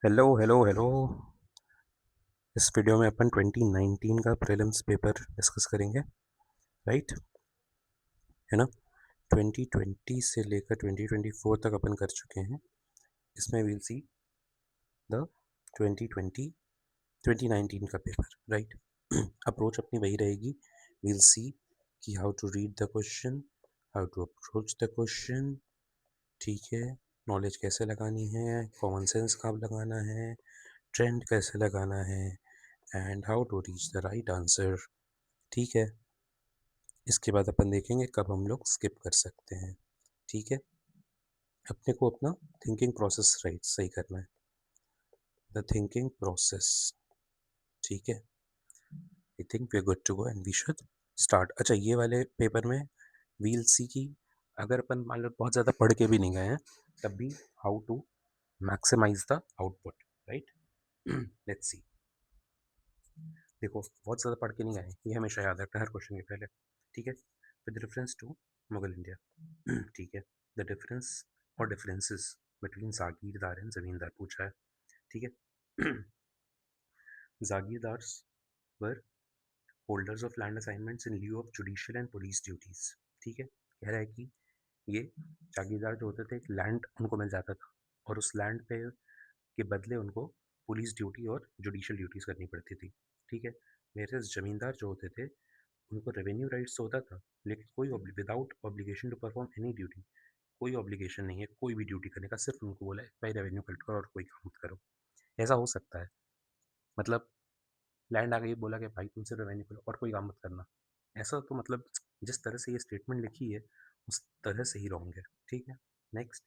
Hello hello hello. इस video में अपन 2019 का प्रीलिम्स पेपर डिस्कस करेंगे, राइट? है ना? 2020 से लेकर 2024 तक अपन कर चुके हैं। इसमें विल सी द 2020 2019 का पेपर, राइट? अप्रोच अपनी वही रहेगी। विल सी कि how to read the question, how to approach the question, ठीक है? नॉलेज कैसे लगानी है, कॉमन सेंस कब लगाना है, ट्रेंड कैसे लगाना है, and how to reach the right answer. ठीक है? इसके बाद अपन देखेंगे कब हम लोग स्किप कर सकते हैं। ठीक है? अपने को अपना थिंकिंग प्रोसेस राइट सही करना है, द थिंकिंग प्रोसेस। ठीक है? I think we are good to go and we should start. अच्छा, ये वाले पेपर में वील सी की, अगर अपन मान लो बहुत ज़्यादा पढ़ के भी नहीं गए हैं तब भी how to maximise the output, right? Let's see. देखो, बहुत ज़्यादा पढ़ के नहीं आए, ये हमेशा याद रखना हर क्वेश्चन के पहले। ठीक है? With reference to Mughal India. ठीक है? द डिफरेंस और differences between jagirdar and zamindar पूछा है। ठीक है? Jagirdars were holders of land assignments in lieu of judicial and police duties. ठीक है? कह रहा है कि ये जागीरदार जो होते थे, लैंड उनको मिल जाता था और उस लैंड पे के बदले उनको पुलिस ड्यूटी और जुडिशियल ड्यूटीज़ करनी पड़ती थी। ठीक है? मेरे ज़मींदार जो होते थे उनको रेवेन्यू राइट्स तो होता था, लेकिन कोई without obligation to perform any duty, कोई ऑब्लिगेशन नहीं है कोई भी ड्यूटी करने का, सिर्फ उनको बोला है भाई रेवेन्यू कलेक्ट करो और कोई काम मत करो। ऐसा हो सकता है? मतलब लैंड आ गई, बोला कि भाई तुम सिर्फ रेवेन्यू करो और कोई काम मत करना। ऐसा तो मतलब जिस तरह से ये स्टेटमेंट लिखी है उस तरह से ही रॉन्ग है। ठीक है? Next,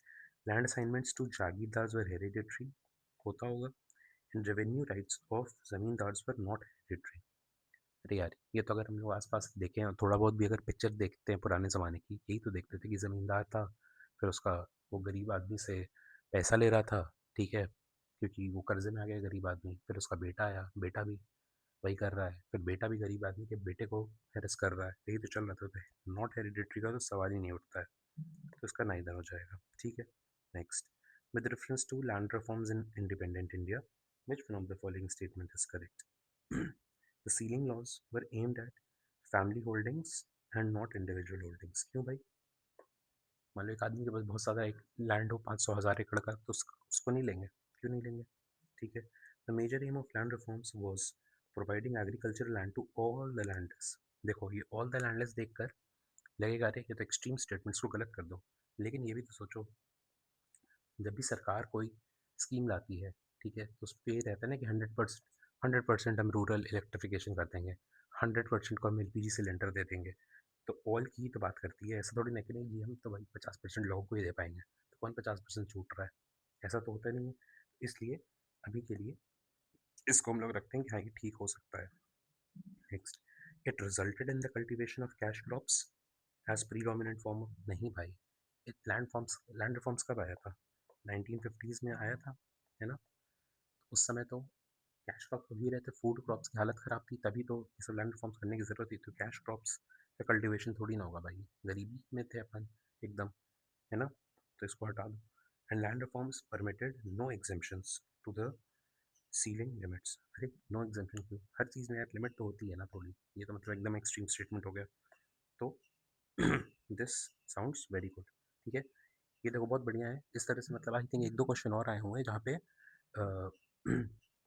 land assignments to jagirdars were hereditary, होता होगा, and revenue rights of zamindars were not hereditary. अरे यार, ये तो अगर हम लोग आसपास देखें और थोड़ा बहुत भी अगर पिक्चर देखते हैं पुराने ज़माने की, यही तो देखते थे कि ज़मींदार था, फिर उसका वो गरीब आदमी से पैसा ले रहा था। ठीक है? क्योंकि वो कर्जे में आ गया गरीब आदमी, फिर उसका बेटा आया, बेटा भी वही कर रहा है, फिर बेटा भी गरीब आदमी के बेटे को हेरस कर रहा है, यही तो चल रहा था। नॉट हेरिडेटरी का तो सवाल ही नहीं उठता है, तो इसका ना इधर हो जाएगा। ठीक है? Next, with reference to land reforms in independent India, which one of the following statement is correct? The sealing laws were aimed at family holdings and not individual holdings. क्यों भाई? मान लो एक आदमी के पास बहुत ज़्यादा एक लैंड हो, 500,000 एकड़ का, तो उसको नहीं लेंगे? क्यों नहीं लेंगे? ठीक है? The major aim of land reforms was providing agriculture land to all the landless. देखो, ये ऑल द लैंडर्स देखकर लगेगा अरे ये तो एक्सट्रीम स्टेटमेंट्स को गलत कर दो, लेकिन ये भी तो सोचो, जब भी सरकार कोई स्कीम लाती है, ठीक है, तो उस पर ये रहता है ना कि 100% हम रूरल इलेक्ट्रिफिकेशन कर देंगे, 100% को हम LPG सिलेंडर दे देंगे। तो ऑल की तो बात करती है, ऐसा थोड़ी ना कि नहीं जी हम तो भाई 50% लोगों को ही दे पाएंगे, तो कौन 50% छूट रहा है? ऐसा तो होता नहीं है। इसलिए अभी के लिए इसको हम लोग रखते हैं कि हाँ ये ठीक हो सकता है। Next, it resulted in the cultivation of cash crops as predominant form of, नहीं भाई, लैंड रिफॉर्म्स कब आया था? 1950s में आया था, है ना? उस समय तो कैश क्रॉप हो ही रहे थे, फूड क्रॉप्स की हालत ख़राब थी, तभी तो ये सब लैंड रिफॉर्म्स करने की ज़रूरत थी। तो कैश क्रॉप्स का कल्टीवेशन थोड़ी ना होगा भाई, गरीबी में थे अपन एकदम, है ना? तो इसको हटा दो। And land reforms permitted no exemptions to the ceiling limits. अरे नो एग्जेम्पशन क्यों? हर चीज़ में यार लिमिट तो होती है ना थोड़ी, ये तो मतलब एकदम एक्सट्रीम स्टेटमेंट हो गया। तो दिस साउंड्स वेरी गुड। ठीक है? ये देखो बहुत बढ़िया है। इस तरह से मतलब आई थिंक एक दो क्वेश्चन और आए हुए हैं जहाँ पे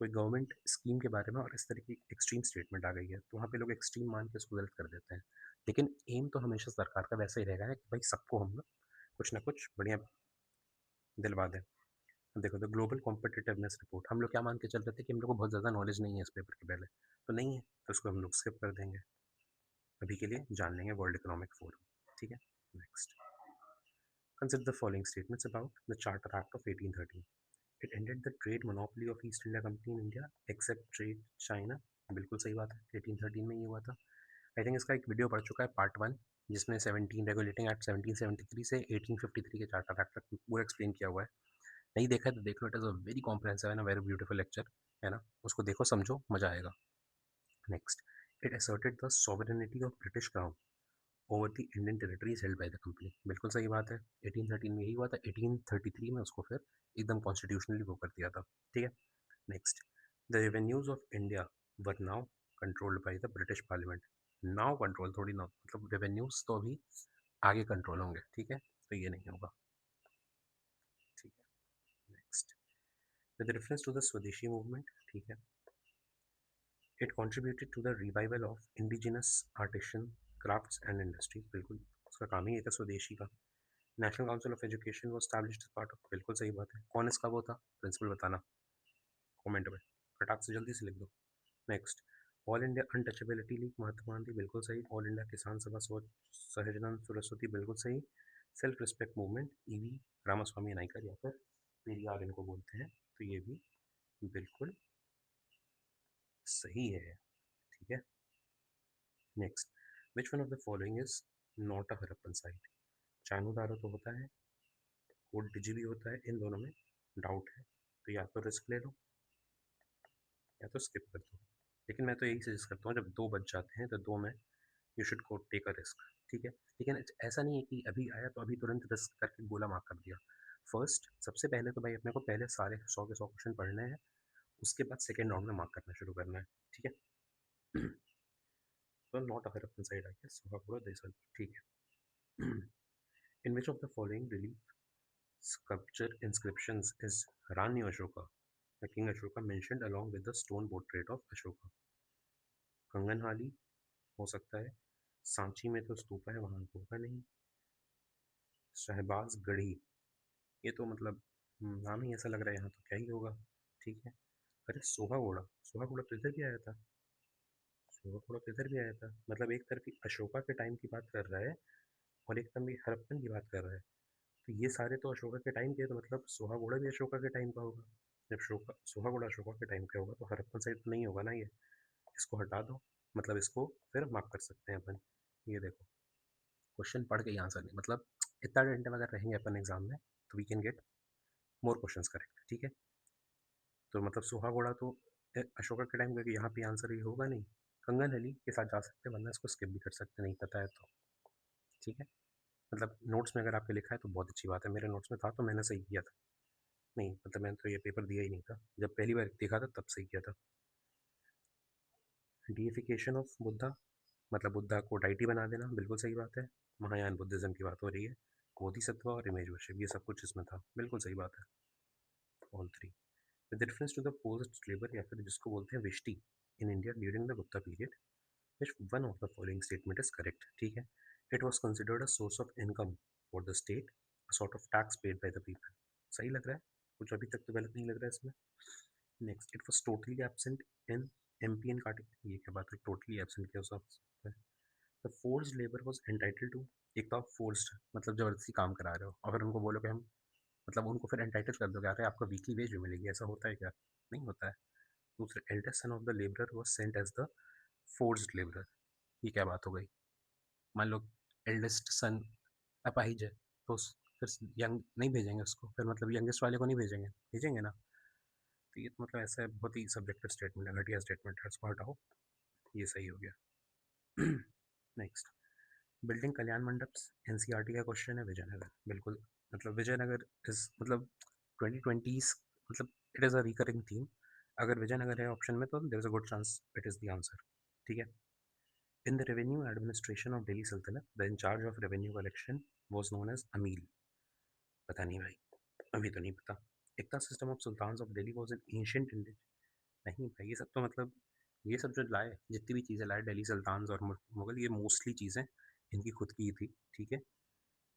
कोई गवर्नमेंट स्कीम के बारे में और इस तरह की एक्सट्रीम स्टेटमेंट आ गई है, तो वहाँ पे लोग एक्सट्रीम मान के उसको गलत कर देते हैं। लेकिन एम तो हमेशा सरकार का वैसा ही रहेगा ना कि भाई सबको हम लोग कुछ ना कुछ बढ़िया दिलवा दें। अब देखो, द ग्लोबल कॉम्पिटिटिवनेस रिपोर्ट, हम लोग क्या मान के चल रहे थे कि हम लोग को बहुत ज़्यादा नॉलेज नहीं है इस पेपर के पहले, तो नहीं है, तो उसको हम लोग स्किप कर देंगे। अभी के लिए जान लेंगे वर्ल्ड इकोनॉमिक फोरम। ठीक है? Next, consider the following statements about the Charter Act of 1813. It ended the trade monopoly of East India Company in India except trade China. बिल्कुल सही बात है, 1813 में ये हुआ था। आई थिंक इसका एक वीडियो पड़ चुका है पार्ट 1, जिसमें 17 रेगुलेटिंग एक्ट 1773 से 1853 के चार्टर एक्ट तक पूरा एक्सप्लेन किया हुआ है। नहीं देखा है तो देख लो, it is a very comprehensive and very beautiful lecture, है ना? उसको देखो, समझो, मजा आएगा। Next, it asserted the sovereignty of British crown over the Indian territories held by the company. बिल्कुल सही बात है, 1813 में यही हुआ था, 1833 में उसको फिर एकदम कॉन्स्टिट्यूशनली वो कर दिया था। ठीक है, next, the revenues of India were now controlled by the British parliament. Now control थोड़ी ना, मतलब रेवेन्यूज तो अभी आगे कंट्रोल होंगे, ठीक है, तो ये नहीं होगा। ठीक है, next, with reference to the Swadeshi movement, ठीक है, it contributed to the revival of indigenous artisan crafts and industries. बिल्कुल, उसका काम ही ये था स्वदेशी का। नेशनल काउंसिल ऑफ एजुकेशन वो स्टैब्लिश्ड पार्ट ऑफ। बिल्कुल सही बात है। कौन इसका वो था प्रिंसिपल, बताना कमेंट में, फटाक से जल्दी से लिख दो। Next, all India untouchability league, Mahatma Gandhi. बिल्कुल सही। ऑल इंडिया किसान सभा, सहजानंद सरस्वती। बिल्कुल सही। Self respect movement, EV Ramaswamy Naicker या फिर पेरियार इनको बोलते हैं, तो ये भी बिल्कुल सही है। ठीक है, next, which one of the following is not a Harappan site. Chanhudaro तो होता है, कोट डिजी भी होता है, इन दोनों में डाउट है, तो या तो रिस्क ले लो या तो स्किप कर दो। लेकिन मैं तो यही सजेस्ट करता हूँ, जब दो बच जाते हैं तो दो में you should go take a risk. ठीक है, लेकिन ऐसा नहीं है कि अभी आया तो अभी तुरंत रिस्क करके गोला मार कर दिया। फर्स्ट, सबसे पहले तो भाई अपने को पहले सारे 100 के 100 क्वेश्चन पढ़ने हैं, उसके बाद सेकेंड राउंड में मार्क करना शुरू करना है। ठीक है, तो not a Harappan site I guess, पूरा देसल। ठीक है, in which of the following relief sculpture inscriptions is Rani Ashoka, the King Ashoka mentioned along with the stone portrait of Ashoka? कंगनहाली हो सकता है, सांची में तो स्तूपा है, वहाँ होगा नहीं। शहबाज गढ़ी, ये तो मतलब नाम ही ऐसा लग रहा है, यहाँ तो क्या ही होगा। ठीक है, अरे सोहा घोड़ा, सोहा घोड़ा तो इधर भी आया था, सोहा घोड़ा तो इधर भी आया था। मतलब एक तरफ ही अशोका के टाइम की बात कर रहा है और एक तरफ ही हड़प्पन की बात कर रहा है, तो ये सारे तो अशोका के टाइम के, तो मतलब सोहा घोड़ा भी अशोका के टाइम का होगा। जब सोहा घोड़ा अशोका के टाइम का होगा तो हड़प्पन साइड तो नहीं होगा ना ये। इसको हटा दो, मतलब इसको फिर मार्क कर सकते हैं अपन। ये देखो, क्वेश्चन पढ़ के ही आंसर नहीं, मतलब इतना अटेंटिव अगर रहेंगे अपन एग्जाम में तो we can get more questions correct. ठीक है, तो मतलब सोहा घोड़ा तो अशोका के टाइम का, यहाँ पे आंसर ये होगा नहीं। कंगन हली के साथ जा सकते हैं, वरना इसको स्किप भी कर सकते, नहीं पता है तो। ठीक है, मतलब नोट्स में अगर आपके लिखा है तो बहुत अच्छी बात है, मेरे नोट्स में था तो मैंने सही किया था। नहीं मतलब मैंने तो ये पेपर दिया ही नहीं था, जब पहली बार देखा था तब सही किया था। डीइफिकेशन ऑफ बुद्धा, मतलब बुद्धा को डाइटी बना देना, बिल्कुल सही बात है। महायान बुद्धिज्म की बात हो रही है। बोधिसत्व और इमेज वर्शिप, ये सब कुछ इसमें था, बिल्कुल सही बात है। All three. With reference to the post labour या फिर जिसको बोलते हैं vishti in India during the Gupta period, which one of the following statement is correct. ठीक है, it was considered a source of income for the state, a sort of tax paid by the people. सही लग रहा है, कुछ अभी तक तो गलत नहीं लग रहा है इसमें। Next, it was totally absent in MP and कार्टिक। ये क्या बात है, टोटली एबसेंट क्या हो सकता है। The forced labour was entitled to, एक तो आप फोर्स्ड मतलब जबरदस्ती काम करा रहे हो, अगर उनको बोलो कि हम, मतलब उनको फिर एंटाइटल कर दो, अरे आपको वीकली वेज भी मिलेगी, ऐसा होता है क्या? नहीं होता है। दूसरे, eldest son of the labourer was sent as the forced labourer. ये क्या बात हो गई? मान लो एल्डेस्ट सन अपाहिज है, तो फिर यंग नहीं भेजेंगे उसको, फिर मतलब यंगेस्ट वाले को नहीं भेजेंगे, भेजेंगे ना। तो ये तो मतलब ऐसा है, बहुत ही सब्जेक्टिव स्टेटमेंट है, घटिया स्टेटमेंट है, उसको हटाओ। ये सही हो गया। Next, building kalyana mandapas, NCERT का क्वेश्चन है, विजयनगर। बिल्कुल, मतलब विजयनगर इज मतलब 2020s, मतलब it is a recurring theme. अगर विजयनगर है ऑप्शन में तो there is a good chance it is the answer. ठीक है, in the revenue administration of Delhi Sultanate the in-charge of revenue collection was known as amil. पता नहीं भाई, अभी तो नहीं पता। Iqta system of sultan of Delhi was an ancient Indian. नहीं भाई, ये सब तो मतलब, ये सब जो लाए, जितनी भी चीज़ें लाए दिल्ली सुल्तान और मुगल, ये मोस्टली चीज़ें इनकी खुद की ही थी। ठीक है,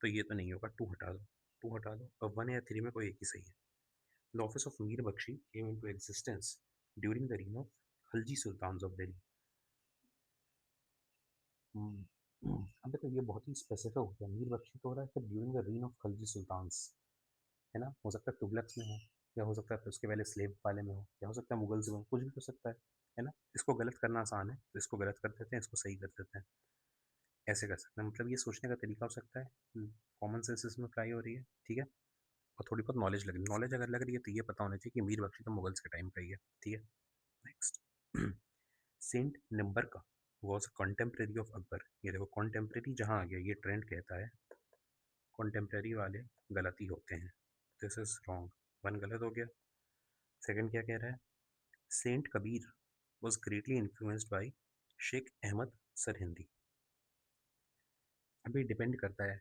तो ये तो नहीं होगा, टू हटा दो, टू हटा दो, और वन या थ्री में कोई एक ही सही है। The office of Mir Bakshi came into existence during the reign of Khalji sultan of Delhi. अब देखो, ये बहुत ही स्पेसिफिक हो गया, मीर बख्शी तो हो रहा है फिर during the reign of Khalji sultans, है ना। हो सकता है तुगलक्स में हो, या हो सकता है फिर उसके पहले स्लेव वाले में हो, या हो सकता है मुगल्स में हो, कुछ भी हो सकता है ना। इसको गलत करना आसान है, तो इसको गलत कर देते हैं, इसको सही कर देते हैं, ऐसे कर सकते हैं। मतलब ये सोचने का तरीका हो सकता है, कॉमन सेंस इसमें अप्लाई हो रही है। ठीक है, और थोड़ी बहुत नॉलेज लग रही, नॉलेज अगर लग रही है तो ये पता होना चाहिए कि मीर बख्शी तो मुगल्स के टाइम का ही है। ठीक है, नेक्स्ट, सेंट निम्बर का वॉज कॉन्टेम्प्रेरी ऑफ अकबर। ये देखो कॉन्टेम्प्रेरी जहाँ आ गया, ये ट्रेंड कहता है कॉन्टेम्प्रेरी वाले गलत ही होते हैं। दिस इज रॉन्ग, वन गलत हो गया। सेकंड क्या कह रहा है, saint Kabir was greatly influenced by Shaikh Ahmad Sirhindi. अभी डिपेंड करता है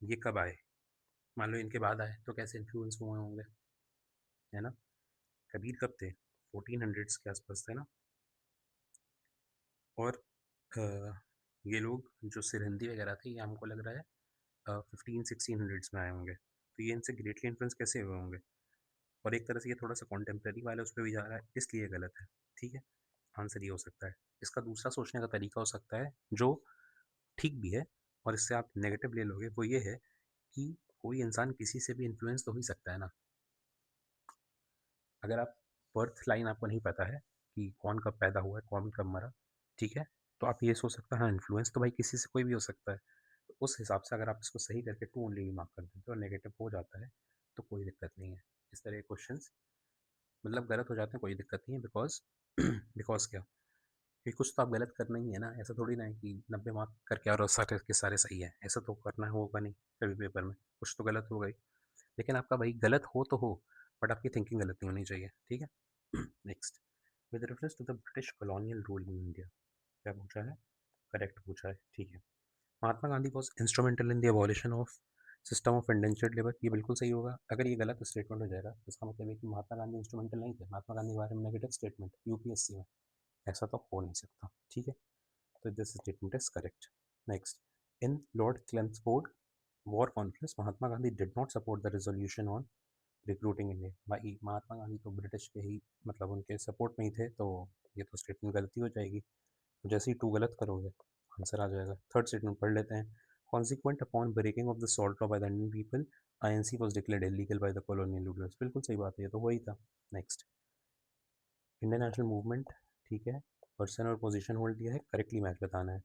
ये कब आए, मान लो इनके बाद आए तो कैसे इन्फ्लुएंस हुए होंगे, है ना। कबीर कब थे, 1400s के आसपास थे ना। और अ, ये लोग जो सिरहिंदी वगैरह थे ये हमको लग रहा है 1500-1600s में आए होंगे, तो ये इनसे ग्रेटली इन्फ्लुएंस कैसे हुए होंगे। और एक तरह से ये थोड़ा सा कॉन्टेम्प्रेरी वाले उस पर भी जा रहा है, इसलिए गलत है। ठीक है, आंसर ये हो सकता है। इसका दूसरा सोचने का तरीका हो सकता है जो ठीक भी है, और इससे आप नेगेटिव ले लोगे, वो ये है कि कोई इंसान किसी से भी इन्फ्लुएंस तो हो ही सकता है ना। अगर आप बर्थ लाइन आपको नहीं पता है कि कौन कब पैदा हुआ है कौन कब मरा, ठीक है, तो आप ये सोच सकते हैं हाँ इन्फ्लुएंस तो भाई किसी से कोई भी हो सकता है। तो उस हिसाब से अगर आप इसको सही करके टू ओनली मार्क कर देते हो और नेगेटिव हो जाता है तो कोई दिक्कत नहीं है। इस तरह के क्वेश्चन मतलब गलत हो जाते हैं, कोई दिक्कत नहीं है, बिकॉज बिकॉज क्या, कि कुछ तो आप गलत करना ही है ना। ऐसा थोड़ी ना है कि 90 मार्क करके और सारे के सारे सही है, ऐसा तो करना होगा नहीं कभी पेपर में, कुछ तो गलत हो गई। लेकिन आपका भाई गलत हो तो हो, बट आपकी थिंकिंग गलत नहीं होनी चाहिए, ठीक है। Next, with reference to the British colonial rule in India, क्या पूछा है, करेक्ट पूछा है, ठीक है। Mahatma Gandhi was instrumental in the abolition of system of indentured labour, ये बिल्कुल सही होगा। अगर ये गलत स्टेटमेंट हो जाएगा तो इसका मतलब है कि महात्मा गांधी इंस्ट्रूमेंटल नहीं थे। महात्मा गांधी के बारे में नेगेटिव स्टेटमेंट यूपीएससी में, ऐसा तो हो नहीं सकता, ठीक है। तो this statement is correct. Next, in Lord Chelmsford war conference Mahatma Gandhi did not support the resolution on recruiting India. भाई महात्मा गांधी तो ब्रिटिश के ही मतलब उनके सपोर्ट में ही थे, तो ये तो स्टेटमेंट गलती हो जाएगी। जैसे ही टू गलत करोगे आंसर आ जाएगा। थर्ड स्टेटमेंट पढ़ लेते हैं। Consequent upon breaking of the salt law by the Indian people, INC was declared illegal by the colonial rulers, बिल्कुल सही बात है, ये तो वही था। नेक्स्ट, इंडियन नेशनल मूवमेंट, ठीक है, पर्सन और पोजीशन होल्ड दिया है, करेक्टली मैच बताना है।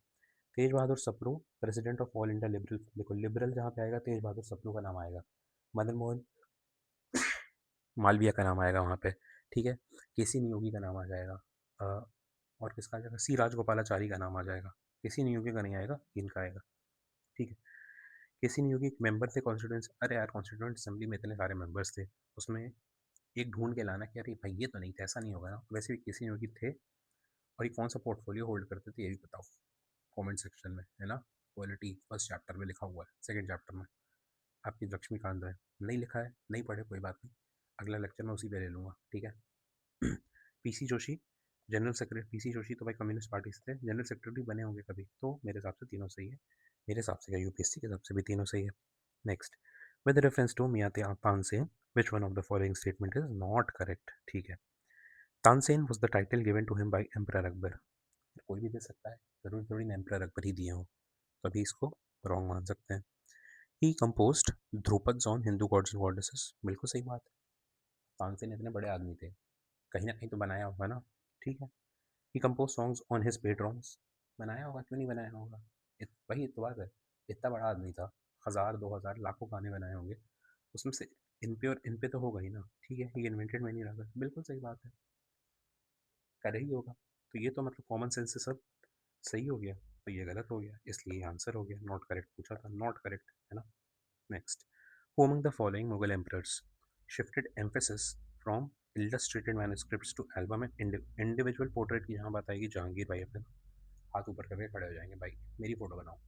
Tej Bahadur Sapru president of all India liberal, देखो लिबरल जहाँ पे आएगा तेज बहादुर सप्रू का नाम आएगा। मदन मोहन मालवीय का नाम आएगा वहाँ पे, ठीक है। केसी नियोगी का नाम आ जाएगा, और किसका आ जाएगा, सी राजगोपालाचारी का नाम आ जाएगा। केसी नियोगी का नहीं आएगा, इनका आएगा, ठीक है। केसी नियोगी एक मेंबर थे कॉन्स्टिट्यूंस, अरे यार कॉन्स्टिट्यूंट असेंबली में इतने सारे मेंबर्स थे, उसमें एक ढूंढ के लाना कि अरे भाई ये तो नहीं थे, ऐसा नहीं होगा ना। वैसे भी केसी नियोगी थे, और ये कौन सा पोर्टफोलियो होल्ड करते थे ये भी बताओ कमेंट सेक्शन में, है ना। पॉलिटी फर्स्ट चैप्टर में लिखा हुआ है, सेकंड चैप्टर में आपकी लक्ष्मीकांत है, नहीं लिखा है नहीं पढ़े कोई बात नहीं, अगला लेक्चर में उसी पे ले लूँगा, ठीक है। PC Joshi general secretary, PC Joshi तो भाई कम्युनिस्ट पार्टी से थे, जनरल सेक्रेटरी बने होंगे कभी, तो मेरे हिसाब से तीनों सही है। मेरे हिसाब से क्या, यूपीएससी के हिसाब से भी तीनों सही है। Next, with reference to Mian Tansen which one of the following statement is not correct, ठीक है। Tansen was the title given to him by emperor Akbar, कोई भी दे सकता है, जरूरी थोड़ी ना एम्परर अकबर ही दिए हों, तभी इसको रॉन्ग मान सकते हैं। He composed dhrupad on Hindu gods and goddesses, बिल्कुल सही बात है। तानसेन इतने बड़े आदमी थे, कहीं ना कहीं तो बनाया होगा ना, ठीक है। ही कंपोज सॉन्ग्स ऑन हिज पेट्रॉन्स, बनाया होगा, क्यों नहीं बनाया होगा, वही तो बात है, इतना बड़ा आदमी था, 1000 2000 लाखों गाने बनाए होंगे, उसमें से इन पे और इन पे तो होगा ही ना, ठीक है। ही इन्वेंटेड मैनी रागस, बिल्कुल सही बात है, करे ही होगा। तो ये तो मतलब कॉमन सेंस से सब सही हो गया, तो ये गलत हो गया, इसलिए आंसर हो गया। नॉट करेक्ट पूछा था, नॉट करेक्ट है ना। Next, who among the following Mughal emperors shifted emphasis from illustrated manuscripts to album and individual portrait की जहाँ बात आएगी जहांगीर भाई अपने हाथ ऊपर करके खड़े हो जाएंगे, भाई मेरी फोटो बनाओ,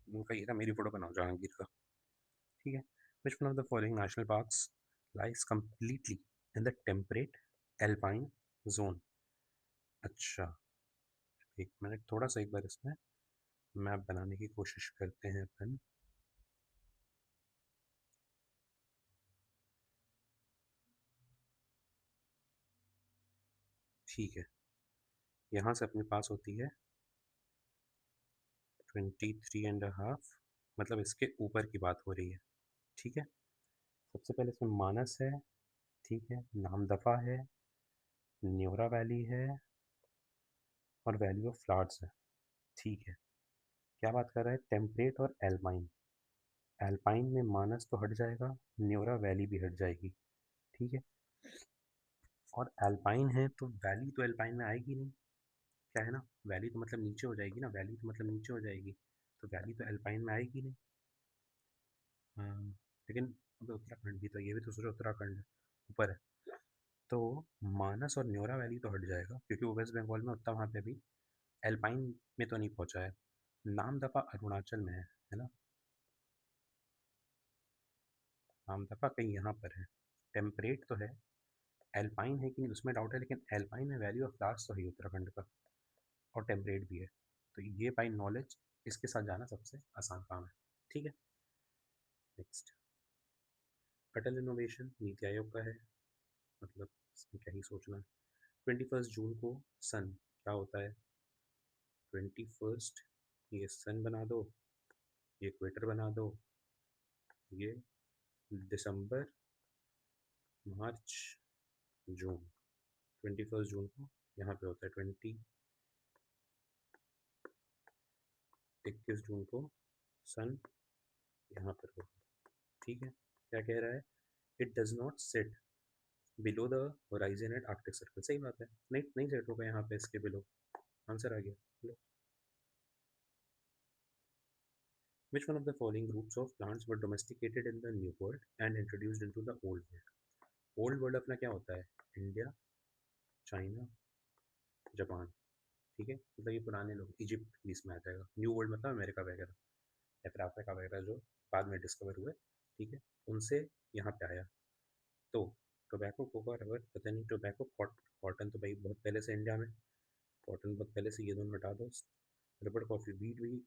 उनका ये था मेरी फोटो बनाओ जहांगीर का, ठीक है। विच one of the following national parks lies completely in the temperate alpine zone, अच्छा, एक मिनट थोड़ा सा एक बार इसमें मैप बनाने की कोशिश करते हैं अपन, ठीक है। यहाँ से अपने पास होती है 23.5, मतलब इसके ऊपर की बात हो रही है, ठीक है। सबसे पहले इसमें मानस है, ठीक है, नामदफा है, न्योरा वैली है, और वैली ऑफ फ्लावर्स है, ठीक है। क्या बात कर रहा है, टेम्परेट और एल्पाइन, एल्पाइन में मानस तो हट जाएगा, न्योरा वैली भी हट जाएगी, ठीक है। और एल्पाइन है तो वैली तो एल्पाइन में आएगी नहीं, क्या है ना, वैली तो मतलब नीचे हो जाएगी ना, वैली तो मतलब नीचे हो जाएगी, तो वैली तो एल्पाइन में आएगी नहीं। हाँ, लेकिन अबे उत्तराखंड भी तो, ये भी तो सोचो उत्तराखंड ऊपर है, तो मानस और न्योरा वैली तो हट जाएगा क्योंकि वो वेस्ट बंगाल में, उतना वहाँ पे भी एल्पाइन में तो नहीं पहुँचा है। नामदफा अरुणाचल में है ना, नामदफा कहीं यहाँ पर है। टेम्परेट तो है, एल्पाइन है कि नहीं उसमें डाउट है, लेकिन एल्पाइन में वैल्यू ऑफ फ्लावर्स तो है उत्तराखंड का, और टेम्परेट भी है। तो ये बाई नॉलेज इसके साथ जाना सबसे आसान काम है। ठीक है, नेक्स्ट। अटल इनोवेशन नीति आयोग का है, मतलब इसमें क्या ही सोचना है। 21 जून को सन क्या होता है, 21, ये सन बना दो, ये इक्वेटर बना दो, ये दिसंबर, मार्च, जून। 21 जून को यहाँ पे होता है 21 जून को सन यहाँ पर होगा। ठीक है, क्या कह रहा है, it does not set below the horizon at Arctic Circle. सही बात है, नहीं नहीं सेट होगा यहाँ पे इसके बिलो, आंसर आ गया। Which one of the following groups of plants were domesticated in the New World and introduced into the Old World? Old world अपना क्या होता है, इंडिया, चाइना, जापान। ठीक है, मतलब ये पुराने लोग, इजिप्ट भी इसमें आ जाएगा। न्यू वर्ल्ड मतलब अमेरिका वगैरह या फिर अफ्रीका वगैरह जो बाद में डिस्कवर हुए, ठीक है, उनसे यहाँ पे आया। तो टोबैको, कोको, रबर, पता नहीं, टोबैको, कॉटन तो भाई बहुत पहले से इंडिया में, कॉटन बहुत पहले से, ये दोनों हटा दो। रबड़, कॉफ़ी, वीट भी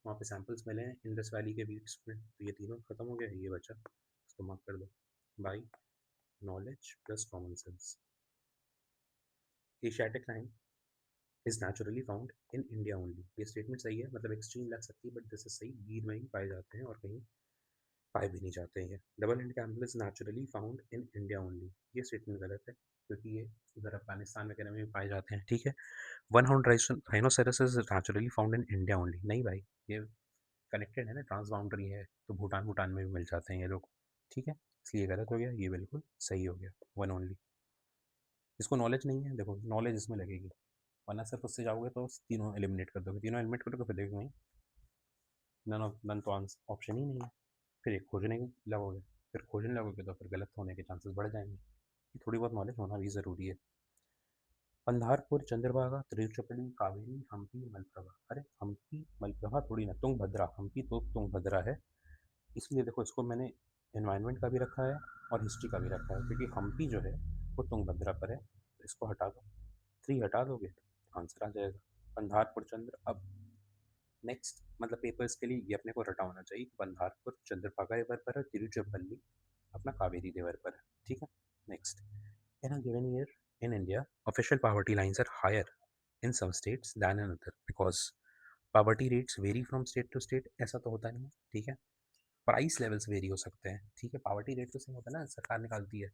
वहाँ पे सैम्पल्स मिले हैं इंडस वैली के वीट्स में, तो ये तीनों खत्म हो गया, ये बचा, इसको मार्क कर दो by knowledge plus common sense. Asiatic lion is naturally found in India only, ये स्टेटमेंट सही है, मतलब एक्सट्रीम लग सकती है बट दिस इज सही, गीर में ही पाए जाते हैं और कहीं पाए भी नहीं जाते हैं। Double hand camel is naturally found in India only, ये स्टेटमेंट गलत है क्योंकि ये उधर अफगानिस्तान वगैरह में भी पाए जाते हैं। ठीक है, one horn rhinoceros is naturally found in India only, नहीं भाई, ये कनेक्टेड है ना, ट्रांस बाउंड्री है, तो भूटान भूटान में भी मिल जाते हैं ये लोग। ठीक है, इसलिए गलत हो गया, ये बिल्कुल सही हो गया, वन ओनली। इसको नॉलेज नहीं है, देखो नॉलेज इसमें लगेगी, वरना सिर्फ उससे जाओगे तो तीनों एलिमिनेट कर दोगे, तीनों एलिमिनेट करोगे फिर देखो नहीं, नन ऑफ नन तो ऑप्शन ही नहीं है, फिर एक खोजने लगोगे, फिर खोजने लगोगे तो फिर गलत होने के चांसेस बढ़ जाएंगे। थोड़ी बहुत नॉलेज होना भी ज़रूरी है। पंधारपुर, चंद्रभागा, तिरुचिरापल्ली, कावेरी, हम्पी, मलप्रभा। अरे हम्पी मलप्रभा थोड़ी ना, तुंगभद्रा, हम्पी तो तुंगभद्रा है, इसलिए देखो इसको मैंने एनवायरनमेंट का भी रखा है और हिस्ट्री का भी रखा है, क्योंकि हम्पी जो है वो तुंगभद्रा पर है, तो इसको हटा दो, 3 हटा दोगे तो आंसर आ जाएगा पंधारपुर चंद्र। अब नेक्स्ट, मतलब पेपर्स के लिए ये अपने को रटा होना चाहिए, पंधारपुर चंद्रभागा रिवर पर है, तिरुचिरापल्ली अपना कावेरी रिवर पर है। ठीक है, next. In a given year in India official poverty lines are higher in some states than in other because poverty rates vary from state to state, ऐसा तो होता नहीं है। ठीक है, प्राइस लेवल्स वेरी हो सकते हैं। ठीक है, पॉवर्टी रेट तो सेम होता है ना, सरकार निकालती है,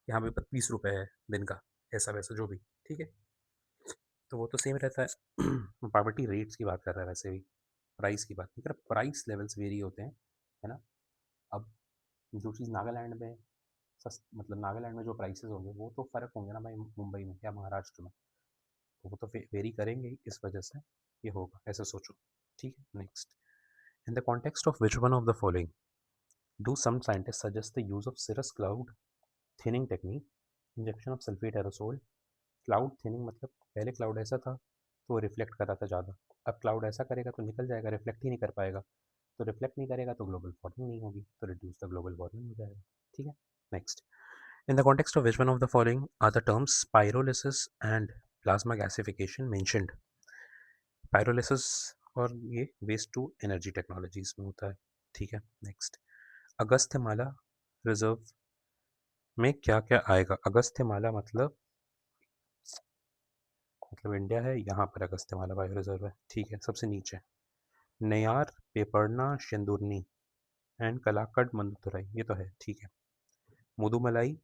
यहाँ पे 20 रुपये है दिन का, ऐसा वैसा जो भी। ठीक है, तो वो तो सेम रहता है। पॉवर्टी रेट्स की बात कर रहा है, वैसे भी प्राइस की बात नहीं कर, प्राइस लेवल्स वेरी होते हैं, है ना। अब जो चीज़ नागालैंड में मतलब नागालैंड में जो प्राइसेस होंगे वो तो फ़र्क होंगे ना भाई, मुंबई में या महाराष्ट्र में, तो वो तो वेरी करेंगे ही, इस वजह से ये होगा, ऐसे सोचो। ठीक है, next. In the context of which one of the following do some scientists suggest the use of cirrus cloud thinning technique, injection of sulphate aerosol. Cloud thinning मतलब पहले क्लाउड ऐसा था तो वो रिफ्लेक्ट कर रहा था ज़्यादा, अब क्लाउड ऐसा करेगा तो निकल जाएगा, रिफ्लेक्ट ही नहीं कर पाएगा, तो रिफ्लेक्ट नहीं करेगा तो ग्लोबल वार्मिंग नहीं होगी, तो रिड्यूस द ग्लोबल वार्मिंग हो जाएगा। ठीक है, next. In the context of which one of the following are the terms pyrolysis and plasma gasification mentioned. Pyrolysis और ये वेस्ट टू एनर्जी टेक्नोलॉजीज में होता है। ठीक है, नेक्स्ट। अगस्त्यमाला रिजर्व में क्या क्या आएगा, अगस्त्यमाला मतलब इंडिया है, यहाँ पर अगस्त्यमाला बायो रिजर्व है। ठीक है, सबसे नीचे नयार, पेपरना, शेंदुरनी एंड कलाकड मंदुतुरई, ये तो है। ठीक है, मुदुमलाई,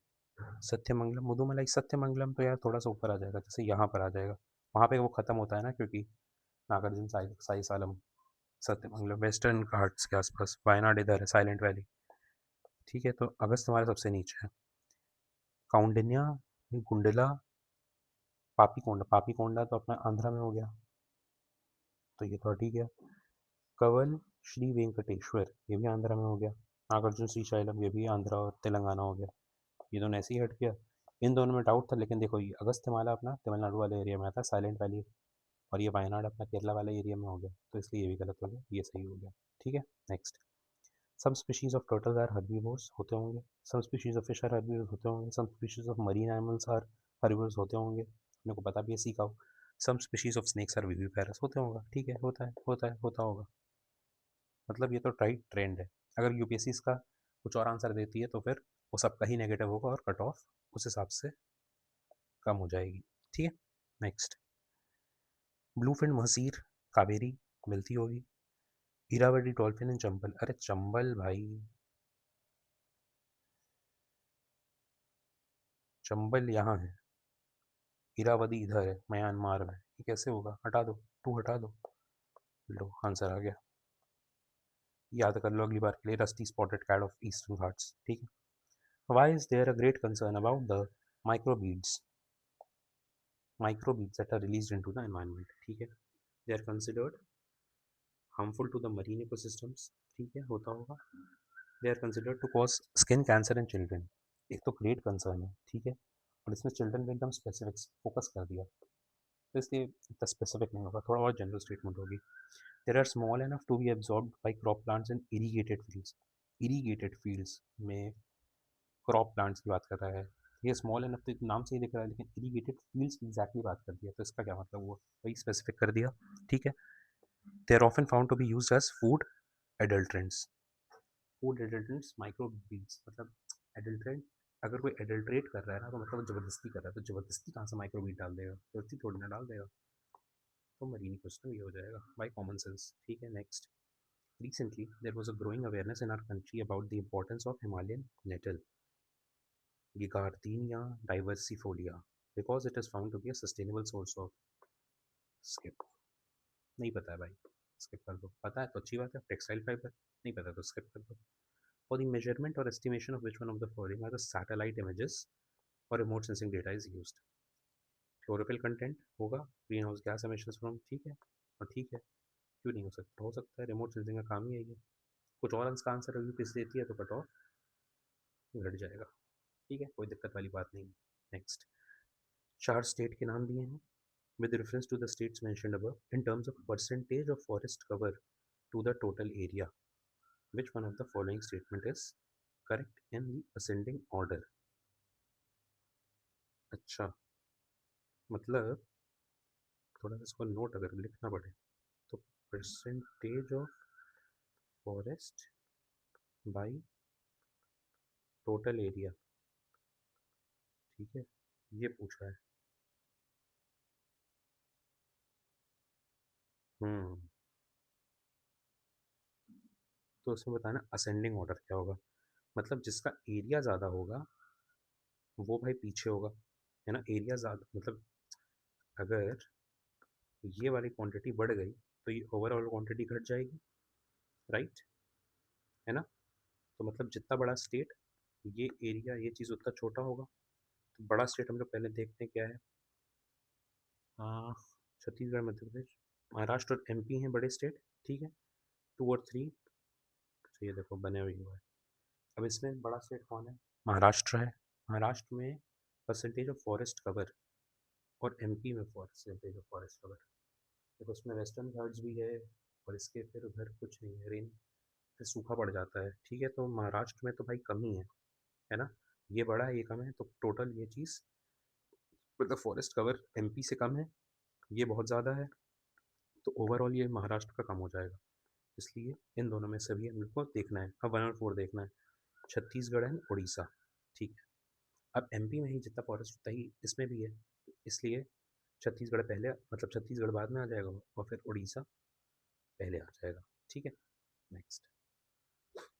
सत्यमंगलम, मुदुमलाई सत्यमंगलम तो यार थोड़ा सा ऊपर आ जाएगा, जैसे यहाँ पर आ जाएगा, वहाँ पे वो खत्म होता है ना, क्योंकि नागार्जुन साई सालम, सत्यमंगलम वेस्टर्न घाट्स के आसपास, वायनाड इधर है, साइलेंट वैली। ठीक है, तो अगस्त हमारे सबसे नीचे है। काउंडिन्या, गुंडला, पापी कोंडा तो अपना आंध्रा में हो गया, तो ये तो ठीक है। कवल श्री वेंकटेश्वर ये भी आंध्रा में हो गया। नागार्जुन श्री शैलम ये भी आंध्रा और तेलंगाना हो गया। ये दोनों ऐसे ही हट गया। इन दोनों में डाउट था, लेकिन देखो ये अगस्त्यमाला अपना तमिलनाडु वाले एरिया में आता है, साइलेंट वैली, और ये वायनाड अपना केरला वाले एरिया में हो गया, तो इसलिए ये भी गलत हो गया, ये सही हो गया। ठीक है, next. Some species of turtles are herbivores होते होंगे, some species of fish are herbivores होते होंगे, some species of marine animals are herbivores होते होंगे, मेरे को पता भी है, सीखा हो। Some species of snakes are viviparous होते होगा, ठीक है, होता होगा। मतलब ये तो ट्राई ट्रेंड है। अगर यूपीएससी इसका कुछ और आंसर देती है तो फिर वो सबका ही नेगेटिव होगा और कट ऑफ उस हिसाब से कम हो जाएगी। ठीक है, नेक्स्ट। ब्लूफिन महसीर कावेरी मिलती होगी। इरावदी डॉल्फिन इन चंबल, अरे चंबल भाई, चंबल यहाँ है, इरावदी इधर है म्यांमार में, ये कैसे होगा? हटा दो, टू हटा दो, लो आंसर आ गया। याद कर लो अगली बार के लिए, rusty spotted cat of Eastern Ghats. ठीक है। Why is there a great concern about the microbeads, microbeads that are released into the environment? ठीक है, they are considered harmful to the marine ecosystems, ठीक है, होता होगा। they are considered to cause skin cancer in children, एक तो great concern है, ठीक है, और इसमें चिल्ड्रन पे एकदम स्पेसिफिक फोकस कर दिया, तो इसलिए इतना स्पेसिफिक नहीं होगा, थोड़ा और जनरल स्टेटमेंट होगी। There are small enough to be absorb by crop plants in irrigated fields में क्रॉप प्लांट्स की बात कर रहा है। ये स्मॉल एनफ तो नाम से ही दिख रहा है, लेकिन इरीगेटेड फील्ड्स एग्जैक्टली बात कर दिया, तो इसका क्या मतलब हुआ, वही स्पेसिफिक कर दिया। ठीक है। They are often found to be use as adulterants food adulterants microbeads, मतलब एडल्ट्रेंट, अगर कोई एडल्ट्रेट कर रहा है ना, तो मतलब जबरदस्ती कर रहा है, तो जबरदस्ती कहाँ से माइक्रोबीड डाल देगा, जबरदस्ती थोड़ी ना डाल देगा, तो मरीनी क्वेश्चन ये हो जाएगा बाई कॉमन सेंस। ठीक है, next. Recently, there was a growing awareness in our country about the importance of Himalayan nettle, Gardenia diversifolia, because it is found to be a sustainable source of skip. नहीं पता है भाई, skip कर दो, पता है तो अच्छी बात है, टेक्सटाइल फाइबर, नहीं पता तो स्किप कर दो। For the measurement or estimation of which one of the following are the satellite images or remote sensing data is used? Chlorophyll content होगा, green house gas emissions from, ठीक है, और ठीक है, क्यों नहीं हो सकता है, रिमोट सेंसिंग का काम ही है ये। कुछ और अंश का आंसर अगर किस देती है तो कट ऑफ घट जाएगा। ठीक है, कोई दिक्कत वाली बात नहीं। नेक्स्ट। चार स्टेट के नाम दिए हैं with reference to the states mentioned above in terms of percentage of forest cover to the total area. Which one of the following statement is correct in the ascending order? अच्छा, मतलब थोड़ा सा इसको note अगर लिखना पड़े तो percentage of forest by total area, ठीक है, ये पूछा है। हम्म, तो उसमें बताना असेंडिंग ऑर्डर क्या होगा, मतलब जिसका एरिया ज़्यादा होगा वो भाई पीछे होगा, है ना, एरिया ज़्यादा मतलब अगर ये वाली क्वांटिटी बढ़ गई तो ये ओवरऑल क्वांटिटी घट जाएगी, राइट, है ना, तो मतलब जितना बड़ा स्टेट ये एरिया ये चीज़ उतना छोटा होगा। तो बड़ा स्टेट हम लोग पहले देखते हैं क्या है। हाँ, छत्तीसगढ़, मध्य प्रदेश, महाराष्ट्र और एमपी हैं बड़े स्टेट, ठीक है, टू और थ्री, तो ये देखो बने हुए हुआ है। अब इसमें बड़ा स्टेट कौन है? महाराष्ट्र है। महाराष्ट्र में परसेंटेज ऑफ फॉरेस्ट कवर और एमपी में परसेंटेज ऑफ फॉरेस्ट कवर, देखो उसमें वेस्टर्न घाट्स भी है और इसके फिर उधर कुछ नहीं है, रेन फिर सूखा पड़ जाता है, ठीक है, तो महाराष्ट्र में तो भाई कम ही है ना, ये बड़ा है ये कम है, तो टोटल ये चीज़ मतलब फॉरेस्ट कवर एमपी से कम है, ये बहुत ज़्यादा है, तो ओवरऑल ये महाराष्ट्र का कम हो जाएगा, इसलिए इन दोनों में से भी हम लोग को देखना है, अब 1 और 4 देखना है, छत्तीसगढ़ एंड उड़ीसा, ठीक है। अब एमपी में ही जितना फॉरेस्ट उतना ही इसमें भी है, इसलिए छत्तीसगढ़ पहले मतलब छत्तीसगढ़ बाद में आ जाएगा और फिर उड़ीसा पहले आ जाएगा, ठीक है, next.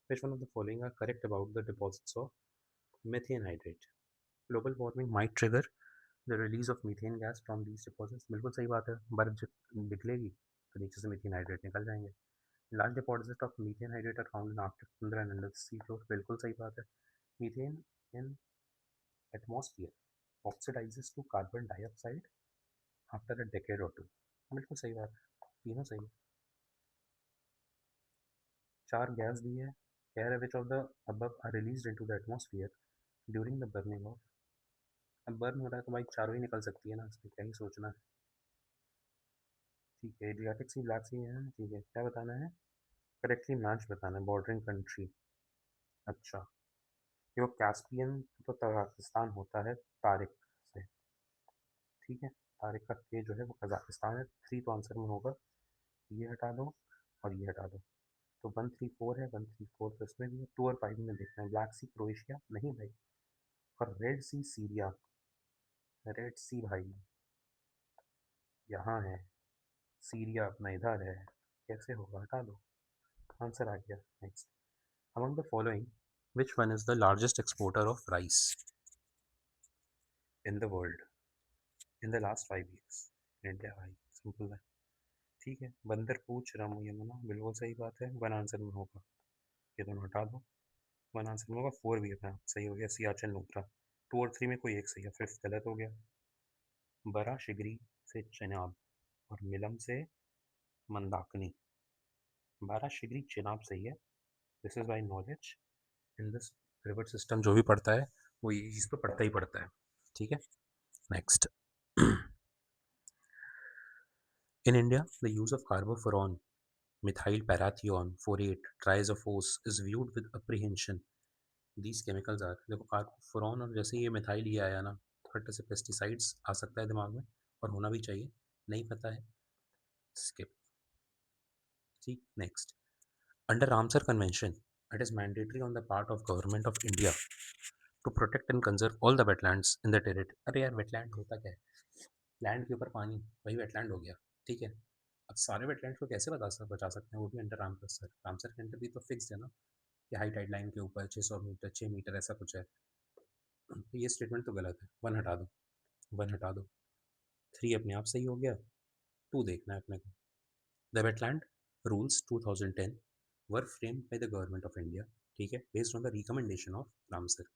Which one of the following are correct about the deposits of methane hydrate? Global warming might trigger the release of methane gas from these deposits. बिल्कुल सही बात है, बर्फ जब निकलेगी तो नीचे से मीथेन हाइड्रेट निकल जाएंगे। Large deposit of methane hydrate are found in Arctic tundra and under the sea floor, बिल्कुल सही बात है। Methane in atmosphere oxidises to carbon dioxide after a decade or two. बिल्कुल सही बात है, तीनों सही है। 4 गैस दी है, कह रहे which of the above are released into the atmosphere during the burning of. अब बर्न हो रहा है तो भाई चारों ही निकल सकती है ना, इसमें क्या ही सोचना है। ठीक है, एडियाटिक सी, ब्लैक सी है, ठीक है, क्या बताना है? करेक्टली मैच बताना है, बॉर्डरिंग कंट्री। अच्छा, ये वो कैस्पियन तो कजाकिस्तान होता है तारिक से, ठीक है। तारिक का के जो है वो कजाकिस्तान है, 3 तो आंसर में होगा। ये हटा दो और ये हटा दो, तो 134 है, 134 तो इसमें भी है। 2 और 5 में देखना है, ब्लैक सी क्रोएशिया नहीं भाई, और रेड सी सीरिया। रेड सी भाई यहाँ है, सीरिया अपना इधर है, कैसे होगा, हटा दो, आंसर आ गया। Next, among the following which one is the largest exporter of rice in the world in the last 5 years? India भाई, सिंपल है। ठीक है, बंदर पूछ रहा हूँ यमुना, बिल्कुल सही बात है, वन आंसर में होगा। ये दोनों हटा दो, वन आंसर में होगा। 4 भी अपना सही हो गया, सियाचिन नुब्रा। 2 और 3 में कोई एक सही है, फिफ्थ गलत हो गया। बरा शिगरी से चिनाब और मिलम से मंदाकिनी। बारह शिगरी चिनाब सही है, this is by knowledge. In this river system जो भी पढ़ता है वो ये चीज़ तो पढ़ता ही पढ़ता है, ठीक है। Next, in India the use of carbofuran methyl parathion phorate triazophos is viewed with apprehension. These chemicals are, देखो कार्बोफोरॉन और जैसे ये मिथाइल ये आया ना, थोड़ा से पेस्टिसाइड्स आ सकता है दिमाग में, और होना भी चाहिए, नहीं पता है स्किप। ठीक, next, under Ramsar convention it is mandatory on the part of government of India to protect and conserve all the wetlands in the territory. अरे यार, वेटलैंड होता क्या है? लैंड के ऊपर पानी, वही वेटलैंड हो गया, ठीक है। अब सारे वेटलैंड को कैसे बचा सकते हैं, वो भी अंडर रामसर। रामसर के अंदर भी तो फिक्स है ना कि हाई टाइड लाइन के ऊपर 600 मीटर, 6 मीटर ऐसा कुछ है, तो ये स्टेटमेंट तो गलत है, वन हटा दो, वन हटा दो। 3 अपने आप सही हो गया, 2 देखना है अपने को। The wetland rules 2010 were framed by the government of India, ठीक है, based on the recommendation of Ramsar.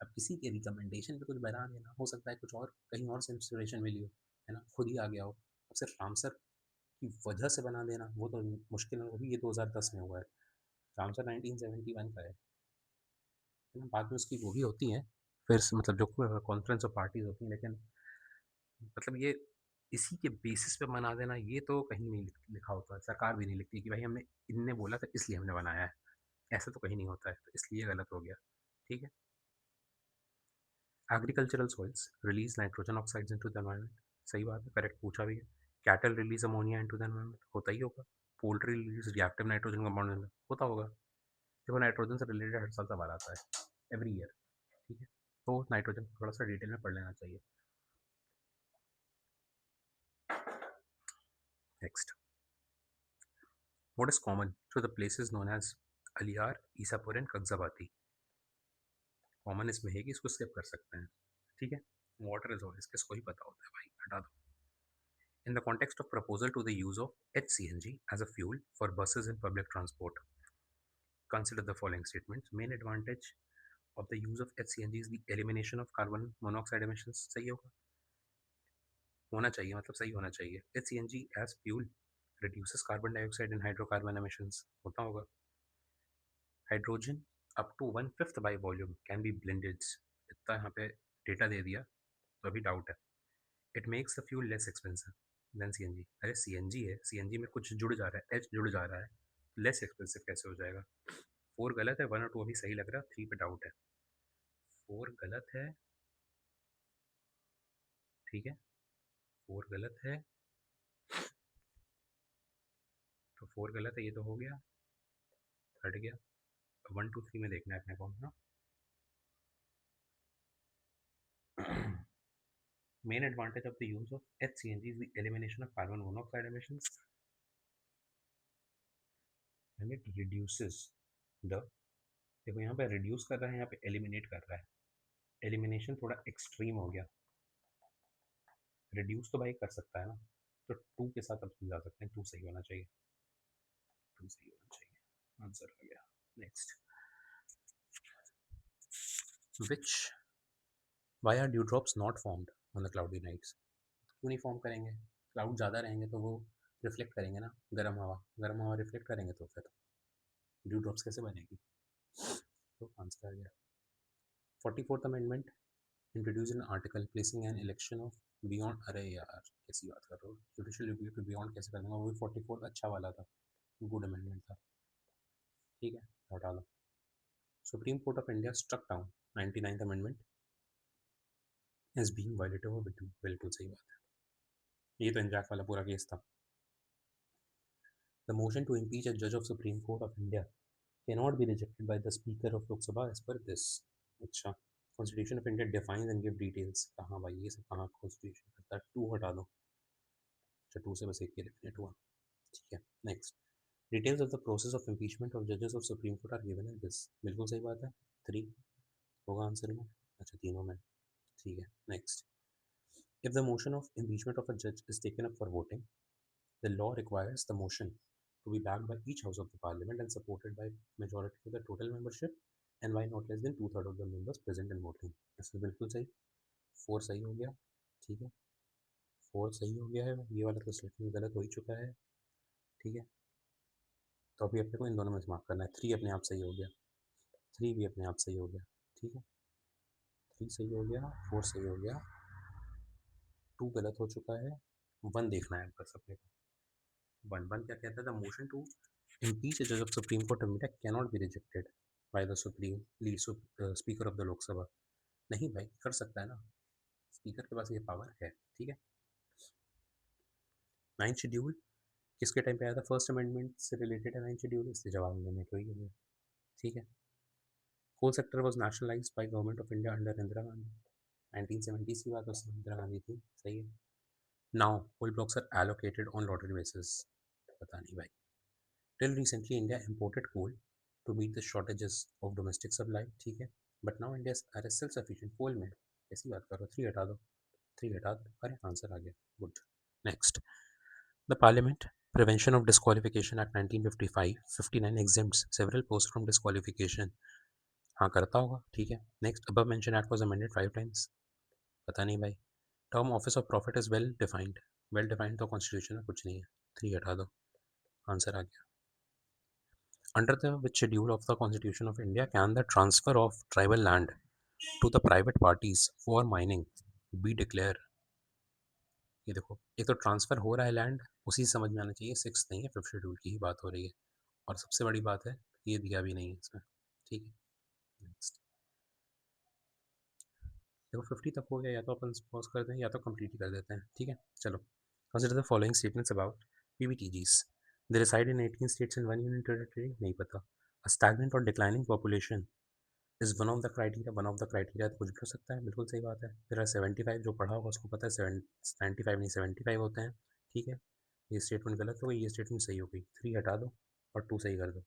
अब किसी के रिकमेंडेशन पे कुछ बना देना, हो सकता है कुछ और कहीं और से इंस्पिरेशन मिली हो, है ना, खुद ही आ गया हो। अब सिर्फ रामसर की वजह से बना देना वो तो मुश्किल है, वो भी ये 2010 में हुआ है। रामसर 1971 का है ना, बाद में उसकी वो भी होती हैं फिर मतलब जो कॉन्फ्रेंस ऑफ पार्टीज होती हैं, लेकिन मतलब ये इसी के बेसिस पे बना देना ये तो कहीं नहीं लिखा होता है, सरकार भी नहीं लिखती कि भाई हमने इनने बोला था इसलिए हमने बनाया है, ऐसा तो कहीं नहीं होता है, तो इसलिए गलत हो गया, ठीक है। Agricultural soils release nitrogen oxides into the environment, सही बात है, करेक्ट पूछा भी है। Cattle release ammonia into the environment, होता ही होगा। Poultry release reactive nitrogen compound, होता होगा। देखो नाइट्रोजन से रिलेटेड हर साल सवाल आता है, एवरी ईयर, ठीक है, तो नाइट्रोजन थोड़ा सा डिटेल में पढ़ लेना चाहिए। Next, what is common to the places known as Aliyar, Isapur and Kangsabati? Common इसमें है कि इसको स्किप कर सकते हैं, ठीक है। वाटर इज ऑलवेज, किसको ही पता होता है भाई, हटा दो। In the context of proposal to the use of HCNG as a fuel for buses and public transport, consider the following statements. Main advantage of the use of HCNG is the elimination of carbon monoxide emissions. सही होना चाहिए, मतलब सही होना चाहिए। HCNG as fuel reduces carbon dioxide and hydrocarbon emissions, होता होगा। Hydrogen up to 1/5 by volume can be blended, इतना यहाँ पे डेटा दे दिया तो अभी डाउट है। It makes the fuel less expensive than CNG. अरे सीएनजी है, सीएनजी में कुछ जुड़ जा रहा है, एच जुड़ जा रहा है, लेस एक्सपेंसिव कैसे हो जाएगा? 4 गलत है, 1 और 2 अभी सही लग रहा है, 3 पे डाउट है। 4 गलत है, ठीक है, 4 गलत है, तो 4 गलत है, ये तो हो गया, हट गया। 1 2 3 में देखना है अपने को ना। Main advantage of the use of HCNG is the elimination of carbon monoxide emissions and it reduces the, देखो यहाँ पे रिड्यूस कर रहा है, यहाँ पे एलिमिनेट कर रहा है, एलिमिनेशन थोड़ा एक्सट्रीम हो गया, रिड्यूस तो भाई कर सकता है ना, तो 2 के साथ अब जा सकते हैं, 2 सही होना चाहिए, 2 सही होना चाहिए, आंसर आ गया। Next, which, why are dewdrops not formed on the cloudy nights? क्यों नहीं फॉर्म करेंगे? क्लाउड ज़्यादा रहेंगे तो वो रिफ्लेक्ट करेंगे ना, गर्म हवा रिफ्लेक्ट करेंगे तो फिर ड्यू ड्रॉप्स कैसे बनेगी? तो आंसर आ गया। 44th amendment introduce an article placing an election of beyond, अरे यार कैसी बात कर रहे हो, जुडिशियल रिव्यू टू बियॉन्ड कैसे कर दूंगा, वो भी 44 अच्छा वाला था, गुड अमेंडमेंट था, ठीक है हटा लो। Supreme court of India struck down 99th amendment as being violative of, बिल्कुल सही बात है, ये तो इंजैक वाला पूरा केस था। द मोशन टू इम्पीच अ जज of Supreme court of India cannot be rejected by the Speaker of Lok Sabha as per this. अच्छा, Constitution of India defines and give details, कहाँ भाई ये सब कहाँ Constitution करता है, टू हटा दो, अच्छा टू से बस एक ही एलिमिनेट हुआ, ठीक है next. Details of the process of impeachment of जजेस of Supreme Court are given in this, बिल्कुल सही बात है, 3 होगा आंसर में, अच्छा तीनों में, ठीक है next. If the motion of impeachment of a जज is taken up for voting, the law requires the motion to be backed by each house of the parliament and supported by majority of the total membership and by not less than two-thirds of the members present and voting. इसमें बिल्कुल सही, 4 सही हो गया, ठीक है 4 सही हो गया है, ये वाला तो स्टेटमेंट गलत हो ही चुका है, ठीक है। तो अभी अपने को इन दोनों में से मार्क करना है, 3 अपने आप सही हो गया, 3 भी अपने आप सही हो गया, ठीक है 3 सही हो गया, 4 सही हो गया, 2 गलत हो चुका है, 1 देखना है बस अपने को। 1 क्या कहता है, the motion to impeach a judge of Supreme Court of India cannot be rejected by the Supreme Lead Speaker of the Lok Sabha। नहीं भाई कर सकता है ना, स्पीकर के पास ये पावर है, ठीक है। 9th शेड्यूल किसके टाइम पे आया था, फर्स्ट अमेंडमेंट से रिलेटेड है 9th शेड्यूल, इसलिए जवाब देने को ही है, ठीक है। Coal sector was nationalise by government of India under Indira Gandhi, 1970 की बात, उसमें इंदिरा गांधी थी, सही है। Now coal blocks are allocated on lottery basis, पता नहीं भाई। Till recently, India imported coal to meet the shortages of domestic supply, ठीक है। But now India is self-sufficient coal में, ऐसी बात करो, 3 हटा दो, 3 हटा दो, अरे आंसर आ गया, good next. The Parliament Prevention of Disqualification Act 1955 59 exempts several posts from disqualification, हाँ करता होगा, ठीक है next. above mentioned act was amended 5 times, पता नहीं भाई। Term office of profit is well defined तो कॉन्स्टिट्यूशन में कुछ नहीं है, 3 हटा दो, आंसर आ गया। Under the which schedule of the Constitution of India can the transfer of tribal land to the private parties for mining be declare? ये देखो, एक तो ट्रांसफर हो रहा है लैंड, उसी से समझ में आना चाहिए, 6 नहीं है, 5th शेड्यूल की ही बात हो रही है, और सबसे बड़ी बात है ये दिया भी नहीं है इसमें, ठीक है नेक्स्ट। देखो 50 तक हो गया, या तो अपन पॉज कर दें या तो कंप्लीट ही कर देते हैं, ठीक है चलो। Consider the following statements about PVTGs, they reside in 18 states and 1 union territory, नहीं पता। A stagnant or declining population is one of the criteria, तो कुछ भी हो सकता है, बिल्कुल सही बात है। फिर 75 जो पढ़ा होगा उसको पता है, 95 नहीं 75 होते हैं, ठीक है। ये स्टेटमेंट गलत हो गई, ये स्टेटमेंट सही हो गई, 3 हटा दो और 2 सही कर दो,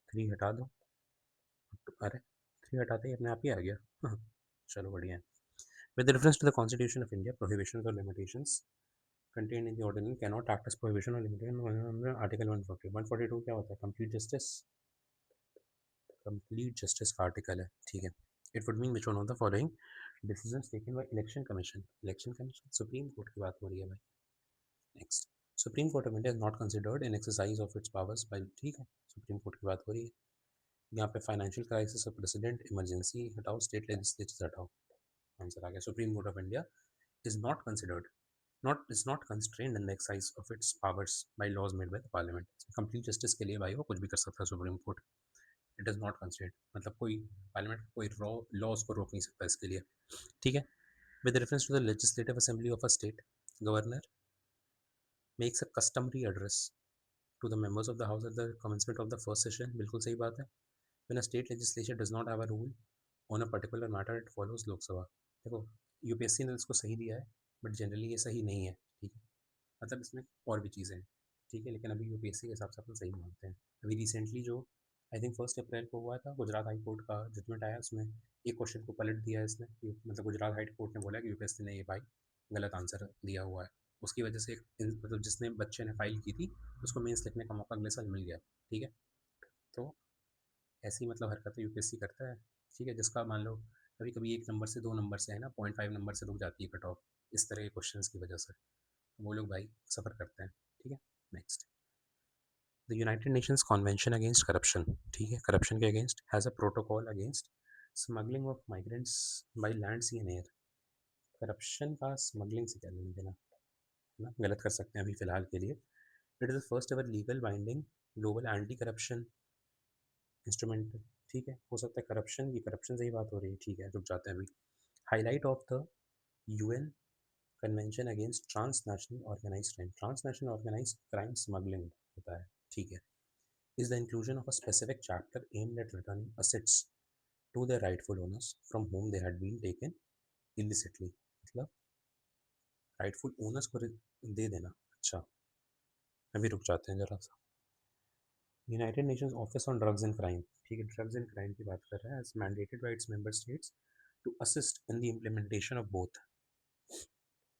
3 हटा दो, अरे 3 हटाते ही अपने आप ही आ गया, हाँ, चलो बढ़िया है। With reference to the constitution of India, prohibitions और limitations contained in the ordinal can not act as prohibition और लिमिटेशन, आर्टिकल 140 142 क्या होता है, कंप्लीट जस्टिस का आर्टिकल है, ठीक है। It would mean which one of the following decisions taken by election commission, supreme court की बात हो रही है भाई, next. Supreme court of India is not considered in exercise of its powers by, ठीक है सुप्रीम कोर्ट की बात हो रही है। यहाँ पे फाइनेंशियल क्राइसिस और प्रेसिडेंट इमरजेंसी हटाओ, स्टेट लेजिस्लेचर हटाओ, आंसर आ गया। Supreme court of India is not considered not constrained in the exercise of its powers by laws made by the parliament। Complete justice के लिए भाई वो कुछ भी कर सकता है supreme court, it is not constraint, मतलब कोई पार्लियामेंट कोई लॉ उसको रोक नहीं सकता इसके लिए, ठीक है। With reference to the legislative assembly of a state, governor makes a customary address to the members of the house at the commencement of the first session, बिल्कुल सही बात है। When a state legislature does not have a rule on a particular matter it follows Lok Sabha, देखो UPSC ने इसको सही दिया है, बट जनरली ये सही नहीं है, ठीक है, मतलब इसमें और भी चीज़ें हैं, ठीक है, लेकिन अभी यूपीएससी के हिसाब से अपन सही मानते हैं। अभी रिसेंटली जो आई थिंक 1 अप्रैल को हुआ था, गुजरात हाई कोर्ट का जजमेंट आया, उसमें एक क्वेश्चन को पलट दिया है इसने, मतलब गुजरात हाई कोर्ट ने बोला कि यूपीएससी ने ये भाई गलत आंसर दिया हुआ है, उसकी वजह से मतलब जिसने बच्चे ने फाइल की थी उसको मेंस लिखने का मौका अगले साल मिल गया, ठीक है। तो ऐसी मतलब हरकतें यूपीएससी करता है, ठीक है, जिसका मान लो कभी कभी 1 नंबर से 2 नंबर से है ना, 0.5 नंबर से रुक जाती है कट ऑफ, इस तरह के क्वेश्चंस की वजह से वो लोग भाई सफ़र करते हैं। ठीक है, next, the United Nations convention against corruption, ठीक है, करप्शन के against has a protocol against smuggling of migrants by land sea and air. Corruption का स्मगलिंग से क्या लेना देना, है ना, गलत कर सकते हैं अभी फ़िलहाल के लिए। It is the first ever legal binding global anti corruption instrument. ठीक है, हो सकता है करप्शन, ये करप्शन से ही बात हो रही है, ठीक है, रुक जाते हैं अभी। Highlight of the UN convention against transnational organised crime, transnational organised crime smuggling होता है, ठीक है, is the inclusion of a specific chapter aimed at returning assets to the rightful owners from whom they had been taken illicitly, मतलब rightful owners को दे देना। अच्छा, अभी रुक जाते हैं जरा सा। United Nations office on drugs and crime, ठीक है, ड्रग्स एंड क्राइम की बात कर रहा है, as mandated by its member states to assist in the implementation of both.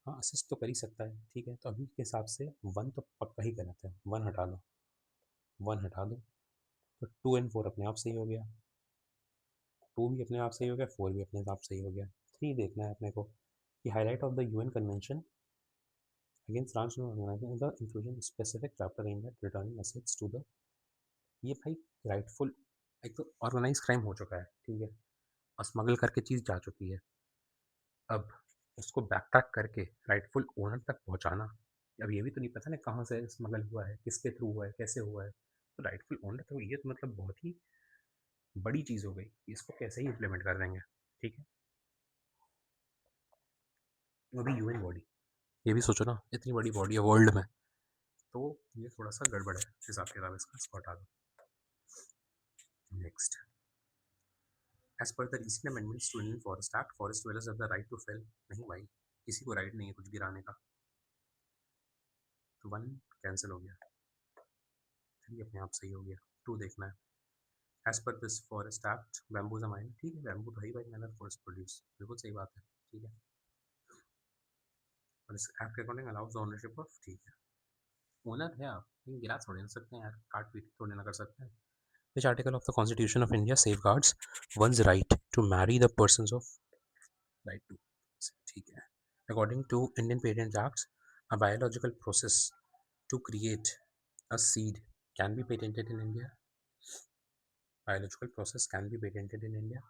हाँ, असिस्ट तो कर ही सकता है, ठीक है, तो अभी के हिसाब से वन तो पक्का ही गलत है, वन हटा दो, वन हटा दो, तो टू एंड फोर अपने आप सही हो गया, टू भी अपने आप सही हो गया, फोर भी अपने आप सही हो गया। थ्री देखना है अपने को कि highlight of the UN convention against transnational organisation the inclusion specific chapter aimed at returning assets to the, ये भाई राइटफुल, एक तो ऑर्गेनाइज क्राइम हो चुका है, ठीक है, और स्मगल करके चीज़ जा चुकी है, अब उसको बैक ट्रैक करके राइटफुल ओनर तक पहुंचाना, अब ये भी तो नहीं पता ना कहाँ से स्मगल हुआ है, किसके थ्रू हुआ है, कैसे हुआ है, तो राइटफुल ओनर तक, ये तो मतलब बहुत ही बड़ी चीज़ हो गई, इसको कैसे ही इम्प्लीमेंट कर देंगे। ठीक है, वो भी यूएन बॉडी, ये भी सोचो ना, इतनी बड़ी बॉडी है वर्ल्ड में, तो ये थोड़ा सा गड़बड़ है हिसाब किताब इसका, इसको हटा दो। Next, as per the recent amendments to Indian forest act, forest dwellers have the right to fell, नहीं भाई, किसी को राइट नहीं है कुछ गिराने का, तो वन कैंसिल हो गया, थ्री अपने आप सही हो गया, टू देखना है। As per this forest act bamboos a mine, ठीक है, बैम्बू तो है ही भाई, मैनर फॉरेस्ट प्रोड्यूस, बिल्कुल सही बात है, ठीक है, और इस एक्ट के according allows the ownership of, ठीक है, ओनर है आप, लेकिन गिरा थोड़ी ना सकते हैं यार, काट पीट थोड़ी ना कर सकते हैं। Which article of the Constitution of India safeguards one's right to marry the persons of right to? ठीक है, according to Indian Patent Acts, a biological process to create a seed can be patented in India. Biological process can be patented in India.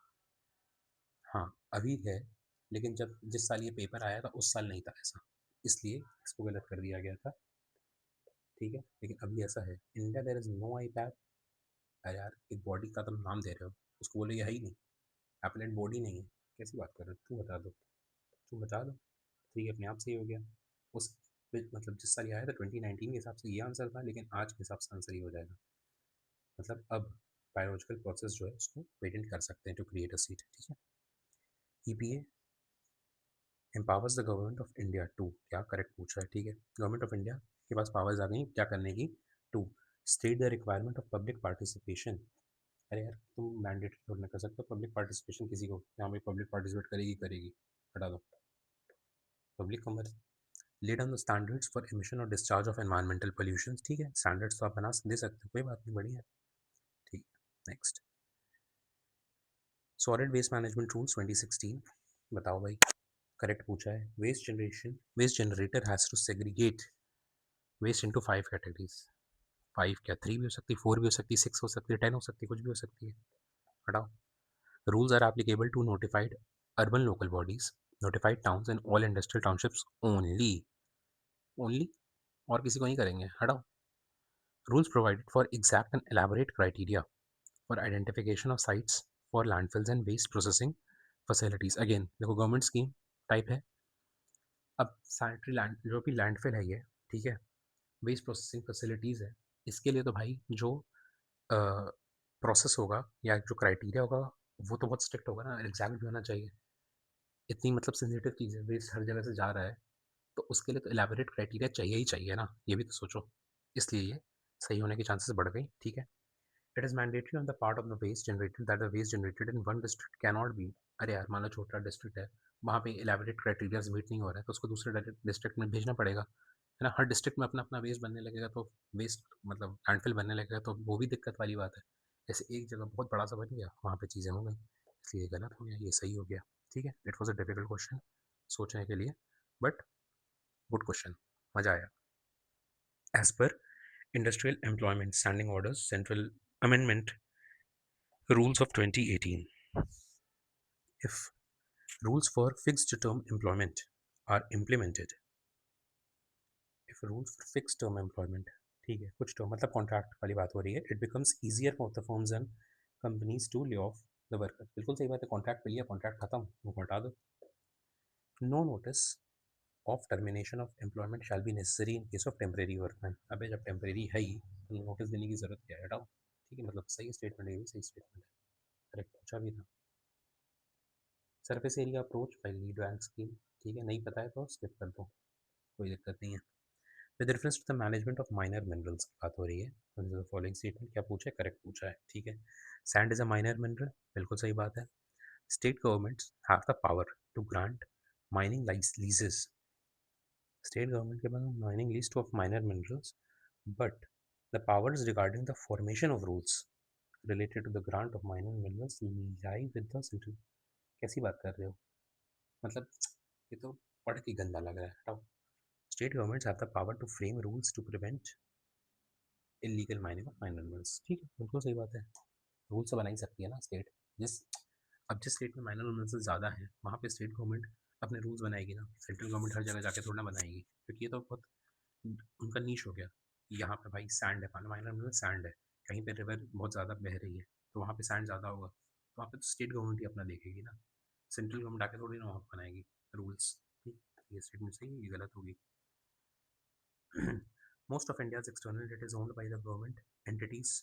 हाँ, अभी है, लेकिन जब जिस साल ये पेपर आया था उस साल नहीं था ऐसा, इसलिए इसको गलत कर दिया गया था, ठीक है, लेकिन अभी ऐसा है। India there is no I pap, अरे यार एक बॉडी का तुम नाम दे रहे हो, उसको बोलो ये है ही नहीं, एपलेट बॉडी नहीं है, कैसी बात कर रहे हो, तू बता दो, तू बता दो, तो ये अपने आप से ही हो गया। उस मतलब जिस साल ये आया था 2019 के हिसाब से ये आंसर था, लेकिन आज के हिसाब से आंसर ही हो जाएगा, मतलब अब बायोलॉजिकल प्रोसेस जो है उसको पेटेंट कर सकते हैं टू क्रिएट अ सीड, ठीक है। EPA empowers the government of India to, क्या करेक्ट पूछ रहा है, ठीक है, गवर्नमेंट ऑफ इंडिया के पास पावर्स आ गई क्या करने की, to state the requirement of public participation. अरे यार तुम मैंडेटरी थोड़ी ना कर सकते हो पब्लिक पार्टिसिपेशन किसी को, यहाँ पे पब्लिक पार्टिसिपेट करेगी करेगी, हटा दो, public commerce, lay down the standards for emission or discharge of environmental pollution, ठीक है, स्टैंडर्ड्स तो आप बना दे सकते हो, कोई बात नहीं, बढ़िया, ठीक है। Next, solid waste management rules 2016, बताओ भाई, करेक्ट पूछा है, waste generator has to segregate waste into five categories, five क्या, थ्री भी हो सकती है, फोर भी हो सकती है, सिक्स हो सकती है, 10 हो सकती है, कुछ भी हो सकती है, हटाओ। Rules are applicable to notified urban local bodies, notified towns and all industrial townships only, only, और किसी को नहीं करेंगे, हटाओ। Rules provided for exact and elaborate criteria for identification of sites for landfills and waste processing facilities. Again, देखो government scheme type है, अब sanitary land जो भी लैंडफिल है ये, ठीक है, वेस्ट प्रोसेसिंग फैसिलिटीज़ है, इसके लिए तो भाई जो प्रोसेस होगा या जो क्राइटेरिया होगा वो तो बहुत स्ट्रिक्ट होगा ना, एग्जैक्ट भी होना चाहिए, इतनी मतलब सेंसिटिव चीज़ है, वेस्ट हर जगह से जा रहा है, तो उसके लिए तो एलैबोरेट क्राइटेरिया चाहिए ही चाहिए ना, ये भी तो सोचो, इसलिए ये सही होने के चांसेस बढ़ गई, ठीक है। It is mandatory on the part of the waste generated that the waste generated in one district cannot be, अरे यार मान लो छोटा डिस्ट्रिक्ट है, वहाँ पे एलैबोरेट क्राइटेरियाज मीट नहीं हो रहा है, तो उसको दूसरे डिस्ट्रिक्ट में भेजना पड़ेगा, है ना, हर डिस्ट्रिक्ट में अपना अपना वेस्ट बनने लगेगा, तो वेस्ट मतलब लैंडफिल बनने लगेगा, तो वो भी दिक्कत वाली बात है, जैसे एक जगह बहुत बड़ा सा बन गया वहाँ पे चीज़ें हो गई, इसलिए गलत हो गया, ये सही हो गया, ठीक है। It was a difficult question सोचने के लिए, बट गुड क्वेश्चन, मजा आया. As per Industrial Employment Standing Orders Central Amendment Rules of 2018, if rules for fixed term employment are implemented, if rules for fixed term employment, ठीक है, कुछ term मतलब contract वाली बात हो रही है, it becomes easier for the firms and companies to lay off the worker. बिल्कुल सही बात है, कॉन्ट्रैक्ट पे लिया, कॉन्ट्रैक्ट खत्म, वो हटा दो. No notice of termination of employment shall be necessary in case of temporary workman. अबे जब टेम्परेरी है ही तो नोटिस देने की जरूरत क्या है, हटाओ. ठीक है, मतलब सही स्टेटमेंट है, ये भी सही स्टेटमेंट है, करेक्ट पूछा भी था. Surface area approach by lead rank scheme, ठीक है, नहीं पता है तो स्किप कर दो, कोई दिक्कत नहीं है. With reference to the management of minor minerals की बात हो रही है, फॉलोइंग स्टेटमेंट क्या पूछा है, करेक्ट पूछा है. ठीक है, sand is a minor mineral, बिल्कुल सही बात है. State governments have the power to grant mining leases. State government के पास mining list of minor minerals, but the powers regarding the formation of rules related to the grant of minor minerals lie with the central. कैसी बात कर रहे हो, मतलब ये तो पढ़ के गंदा लग रहा है, हटाओ. State governments have the power to frame rules to prevent illegal mining of minor minerals. ठीक है, बिल्कुल सही बात है, रूल्स तो बना ही सकती है ना स्टेट. जिस अब जिस स्टेट में माइनर मिनरल्स ज़्यादा है वहाँ पे स्टेट गवर्नमेंट अपने रूल्स बनाएगी ना, सेंट्रल गवर्नमेंट हर जगह जाके थोड़ा ना बनाएगी, क्योंकि ये तो बहुत उनका नीश हो गया कि यहाँ पे भाई सैंड है, माइनर मिनरल सैंड है, कहीं पे रिवर बहुत ज़्यादा बह रही है तो वहाँ पे सैंड ज़्यादा होगा, तो वहाँ पे तो स्टेट गवर्नमेंट ही अपना देखेगी ना, सेंट्रल गवर्नमेंट आके थोड़ी ना वहाँ पे बनाएगी रूल्स. ठीक, ये स्टेटमेंट सही है, ये गलत होगी. Most of India's external debt is owned by the government entities.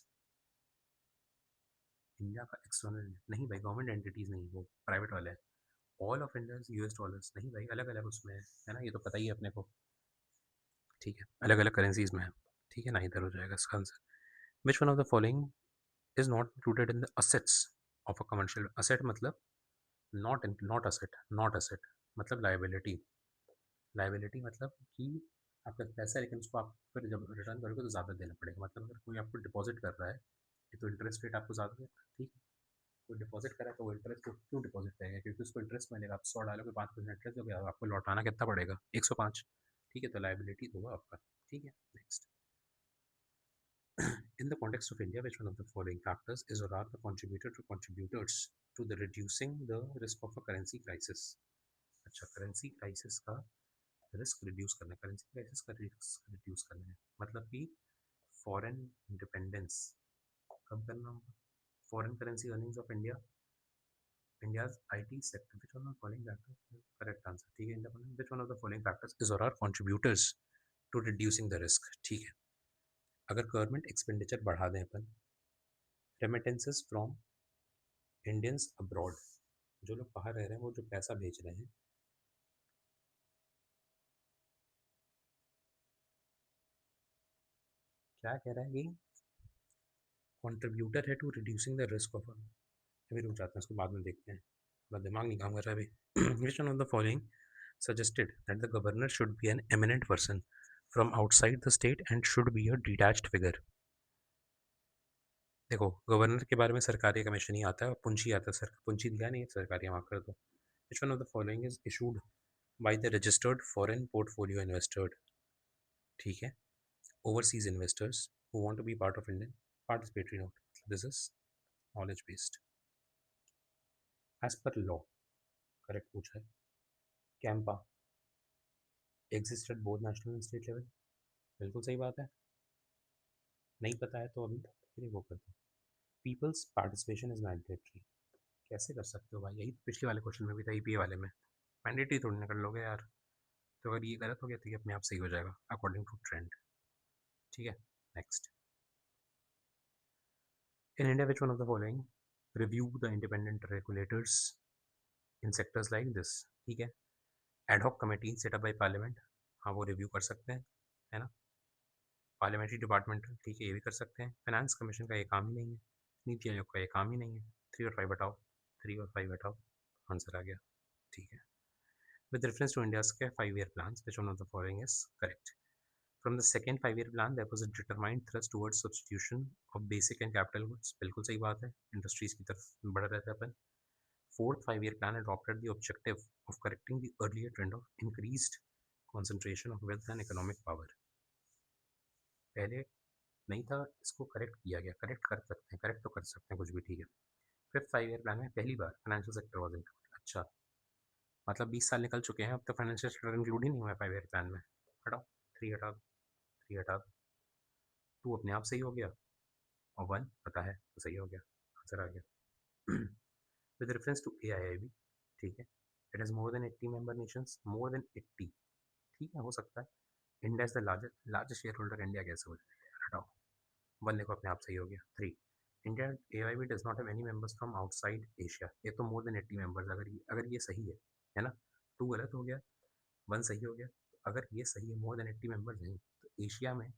India का एक्सटर्नल नहीं भाई, गवर्नमेंट एंटिटीज नहीं, वो प्राइवेट वाला है. All of India US dollars नहीं भाई, अलग अलग उसमें है ना, ये तो पता ही है अपने को. ठीक है, अलग अलग करेंसीज में है. ठीक है ना, इधर हो जाएगा इसका answer. Which one of the following is not included in the assets of a commercial asset, मतलब नॉट असेट मतलब लाइबिलिटी. लाइबिलिटी मतलब कि आपका पैसा है लेकिन उसको आप फिर जब रिटर्न करोगे तो ज़्यादा देना पड़ेगा. मतलब अगर कोई आपको डिपॉजिट कर रहा है तो इंटरेस्ट रेट आपको ज़्यादा देगा. ठीक है, कोई डिपॉजिट करा तो वो इंटरेस्ट को क्यों डिपॉजिट करेगा, क्योंकि उसको इंटरेस्ट मिलेगा. आप 100 डालोगे 5% इंटरेस्ट दोगे, आपको लौटाना कितना पड़ेगा, 105. ठीक है, तो लाइबिलिटी तो होगा आपका. ठीक है, next. In the context of India, which one of the following factors is or are the contributors to the reducing the risk of a currency crisis? अच्छा, करेंसी क्राइसिस का रिस्क रिड्यूस करना है, currency crisis का risk reduce करना है, मतलब कि foreign independence कम करना होगा. Foreign currency earnings of India, India's IT sector, which one of the following factors is correct answer. ठीक है, independent, which one of the following factors is or are contributors to reducing the risk. ठीक है, अगर government expenditure बढ़ा दें अपन, remittances from Indians abroad, जो लोग बाहर रह रहे हैं वो जो पैसा भेज रहे हैं, क्या कह रहा है कि कॉन्ट्रीब्यूटर है to reducing the risk of. अभी रुक जाते हैं, उसको बाद में देखते हैं, थोड़ा दिमाग नहीं काम कर रहा है अभी. विच one of the following suggested that the governor should be an eminent person from outside the state and should be a detached figure. देखो, गवर्नर के बारे में सरकारी कमीशन ही आता है और पुंछी आता है, सर पुंछी दिया नहीं है सरकारी, माफ कर दो. Which one of the following is issued by the registered foreign portfolio investors. ठीक है, overseas investors who want to be part of Indian participatory note, this is knowledge based as per law, correct पूछा है. CAMPA existed both national and state level, बिल्कुल सही बात है. नहीं पता है तो अभी फिर वो कर दो. पीपल्स पार्टिसिपेशन इज मैंडेटरी, कैसे कर सकते हो भाई, यही तो पिछले वाले क्वेश्चन में भी था, ईपीए वाले में. मैंडेटरी थोड़ी ना कर लोगे यार, तो अगर ये गलत हो गया तो ये अपने आप सही हो जाएगा अकॉर्डिंग टू ट्रेंड. ठीक है, next. In India which one of the following review the independent regulators in sectors like this. ठीक है, ad hoc committee set up by parliament, हाँ वो रिव्यू कर सकते हैं, है ना. पार्लियामेंट्री डिपार्टमेंट, ठीक है, ये भी कर सकते हैं. फाइनेंस कमीशन का ये काम ही नहीं है, नीति आयोग का ये काम ही नहीं है. 3 और 5 हटाओ, 3 और 5 हटाओ, आंसर आ गया. ठीक है. With reference to India's 5-year plans, which one of the following is correct? From the second 5-year plan, there was a determined thrust towards substitution of basic and capital goods. बिल्कुल सही बात है, industries की तरफ बढ़ रहे थे अपन. Fourth 5-year plan adopted the objective of correcting the earlier trend of increased concentration of wealth and economic power. पहले नहीं था, इसको करेक्ट किया गया, करेक्ट कर सकते हैं, करेक्ट तो कर सकते हैं कुछ भी, ठीक है। फिफ्थ 5 ईयर प्लान में पहली बार फाइनेंशियल सेक्टर वॉज इंक्लूडेड। अच्छा, मतलब 20 साल निकल चुके हैं, अब तक फाइनेंशियल सेक्टर इंक्लूड ही नहीं हुआ है 5 ईयर प्लान में। हटाओ, 3 हटा दो, 3 हटा दो, 2 अपने आप सही हो गया और 1 पता है तो सही हो गया, आंसर आ गया। विद रेफरेंस टू AIIB, ठीक है, it has more than 80 member Nations, more than 80, ठीक है, हो सकता है। India is the largest share holder, India कैसे हो जाएगा, हटाओ, 1 देखो अपने आप सही हो गया। 3, India AIIB does not have any members from outside Asia, ये तो मोर देन 80 मेंबर्स, अगर ये सही है ना, 2 गलत हो गया, 1 सही हो गया। अगर ये सही है, मोर देन 80 मेंबर्स नहीं, तो एशिया में